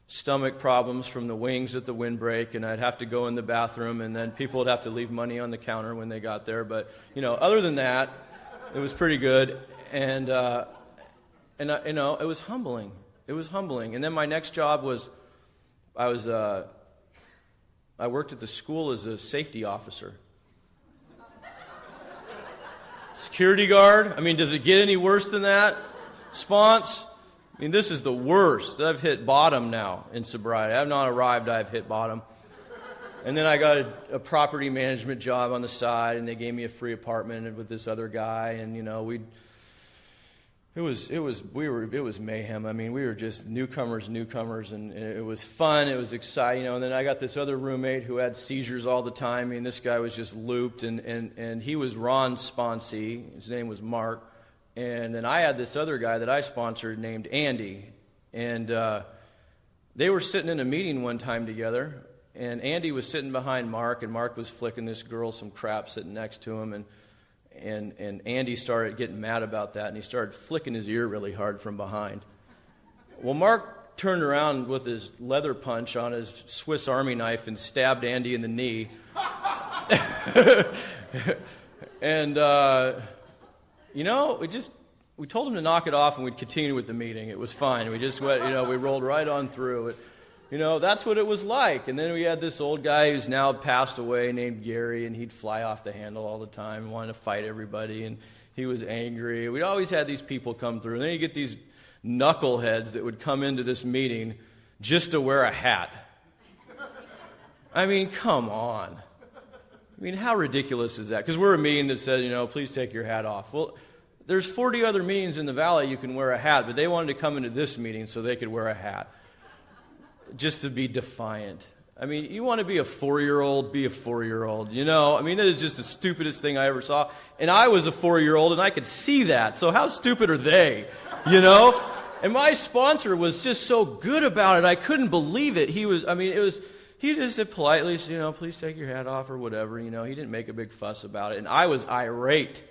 stomach problems from the wings at the windbreak, and I'd have to go in the bathroom, and then people would have to leave money on the counter when they got there. But, other than that, it was pretty good. And it was humbling. It was humbling. And then my next job was, I worked at the school as a safety officer. Security guard. Does it get any worse than that? Spons. This is the worst. I've hit bottom now in sobriety. I have not arrived. I've hit bottom. And then I got a property management job on the side, and they gave me a free apartment with this other guy, and It was mayhem. We were just newcomers, and it was fun. It was exciting, And then I got this other roommate who had seizures all the time. This guy was just looped, and he was Ron's sponsee. His name was Mark. And then I had this other guy that I sponsored named Andy, and they were sitting in a meeting one time together. And Andy was sitting behind Mark, and Mark was flicking this girl some crap sitting next to him, and Andy started getting mad about that, and he started flicking his ear really hard from behind. Well, Mark turned around with his leather punch on his Swiss Army knife and stabbed Andy in the knee. And, we told him to knock it off, and we'd continue with the meeting. It was fine. We just went, we rolled right on through it. That's what it was like. And then we had this old guy who's now passed away named Gary, and he'd fly off the handle all the time and wanted to fight everybody, and he was angry. We'd always had these people come through. And then you get these knuckleheads that would come into this meeting just to wear a hat. Come on. How ridiculous is that? Because we're a meeting that said, please take your hat off. Well, there's 40 other meetings in the valley you can wear a hat, but they wanted to come into this meeting so they could wear a hat. Just to be defiant. You want to be a 4-year-old, be a 4-year-old, that is just the stupidest thing I ever saw. And I was a 4-year-old, and I could see that. So how stupid are they, And my sponsor was just so good about it, I couldn't believe it. He just said politely, please take your hat off or whatever, He didn't make a big fuss about it. And I was irate.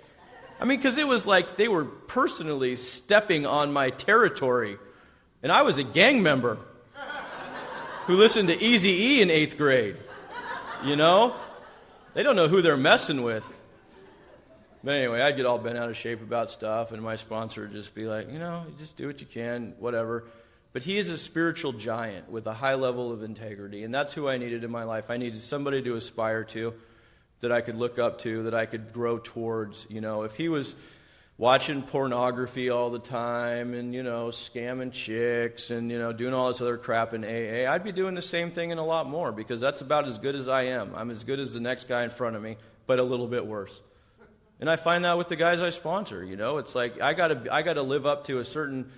Because it was like they were personally stepping on my territory. And I was a gang member who listened to Eazy-E in 8th grade. They don't know who they're messing with. But anyway, I'd get all bent out of shape about stuff, and my sponsor would just be like, just do what you can, whatever. But he is a spiritual giant with a high level of integrity, and that's who I needed in my life. I needed somebody to aspire to. that I could look up to, that I could grow towards. If he was watching pornography all the time and, scamming chicks and, doing all this other crap in AA, I'd be doing the same thing and a lot more, because that's about as good as I am. I'm as good as the next guy in front of me, but a little bit worse. And I find that with the guys I sponsor. It's like I gotta live up to a certain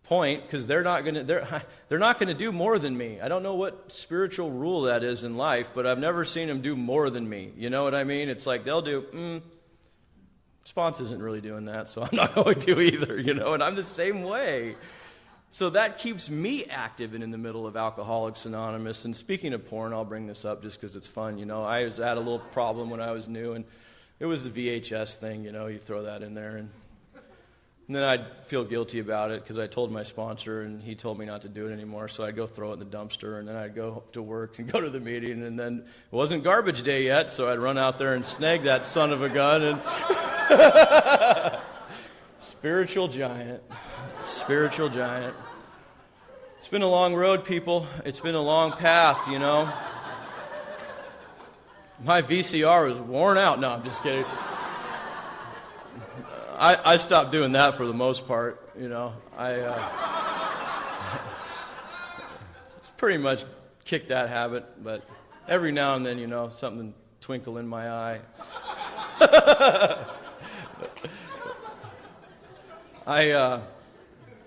point, because they're not gonna do more than me. I don't know what spiritual rule that is in life, but I've never seen them do more than me. You know what I mean? It's like they'll do. Spons isn't really doing that, so I'm not going to either, and I'm the same way. So that keeps me active and in the middle of Alcoholics Anonymous. And speaking of porn, I'll bring this up just because it's fun. I had a little problem when I was new, and it was the VHS thing, you throw that in there. And then I'd feel guilty about it because I told my sponsor, and he told me not to do it anymore. So I'd go throw it in the dumpster, and then I'd go to work and go to the meeting. And then it wasn't garbage day yet, so I'd run out there and snag that son of a gun. And Spiritual giant. It's been a long road, people. It's been a long path, My VCR was worn out. No, I'm just kidding. I stopped doing that for the most part, I pretty much kicked that habit, but every now and then, something twinkle in my eye.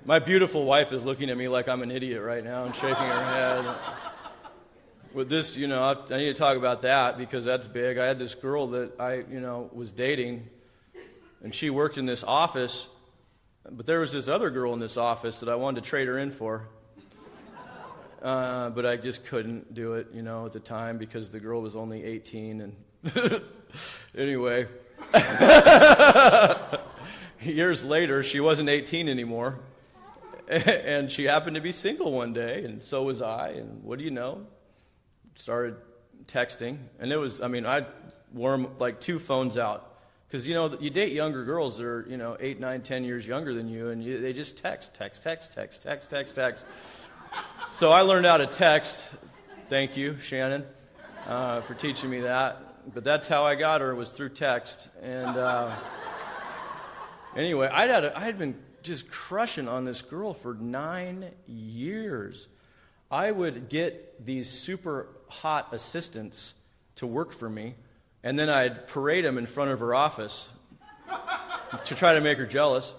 My beautiful wife is looking at me like I'm an idiot right now and shaking her head. With this, I need to talk about that because that's big. I had this girl that I, was dating, and she worked in this office, but there was this other girl in this office that I wanted to trade her in for. But I just couldn't do it, at the time because the girl was only 18. And anyway, years later, she wasn't 18 anymore. And she happened to be single one day, and so was I. And what do you know? Started texting. And it was, I wore like 2 phones out. Because, you date younger girls that are, 8, 9, 10 years younger than you, and they just text. So I learned how to text. Thank you, Shannon, for teaching me that. But that's how I got her, was through text. And anyway, I had been just crushing on this girl for 9 years. I would get these super hot assistants to work for me, and then I'd parade them in front of her office to try to make her jealous.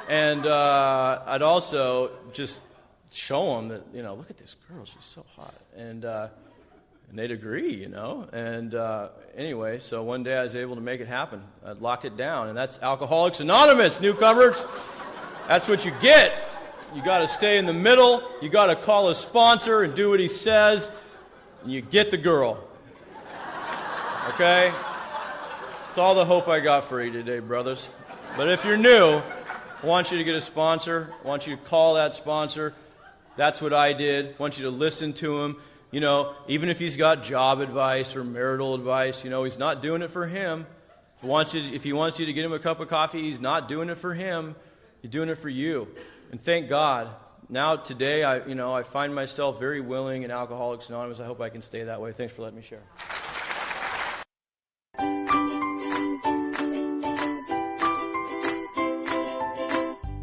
And I'd also just show them that, look at this girl, she's so hot. And they'd agree, And anyway, so one day I was able to make it happen. I locked it down, and that's Alcoholics Anonymous, newcomers. That's what you get. You got to stay in the middle. You got to call a sponsor and do what he says, and you get the girl. Okay? That's all the hope I got for you today, brothers. But if you're new, I want you to get a sponsor. I want you to call that sponsor. That's what I did. I want you to listen to him. Even if he's got job advice or marital advice, he's not doing it for him. If he wants you to get him a cup of coffee, he's not doing it for him. He's doing it for you. And thank God. Now today, I find myself very willing in Alcoholics Anonymous. I hope I can stay that way. Thanks for letting me share.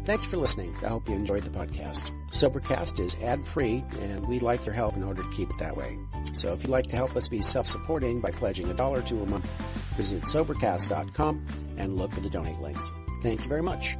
Thanks for listening. I hope you enjoyed the podcast. Sobercast is ad-free, and we'd like your help in order to keep it that way. So if you'd like to help us be self-supporting by pledging $1 or $2 a month, visit Sobercast.com and look for the donate links. Thank you very much.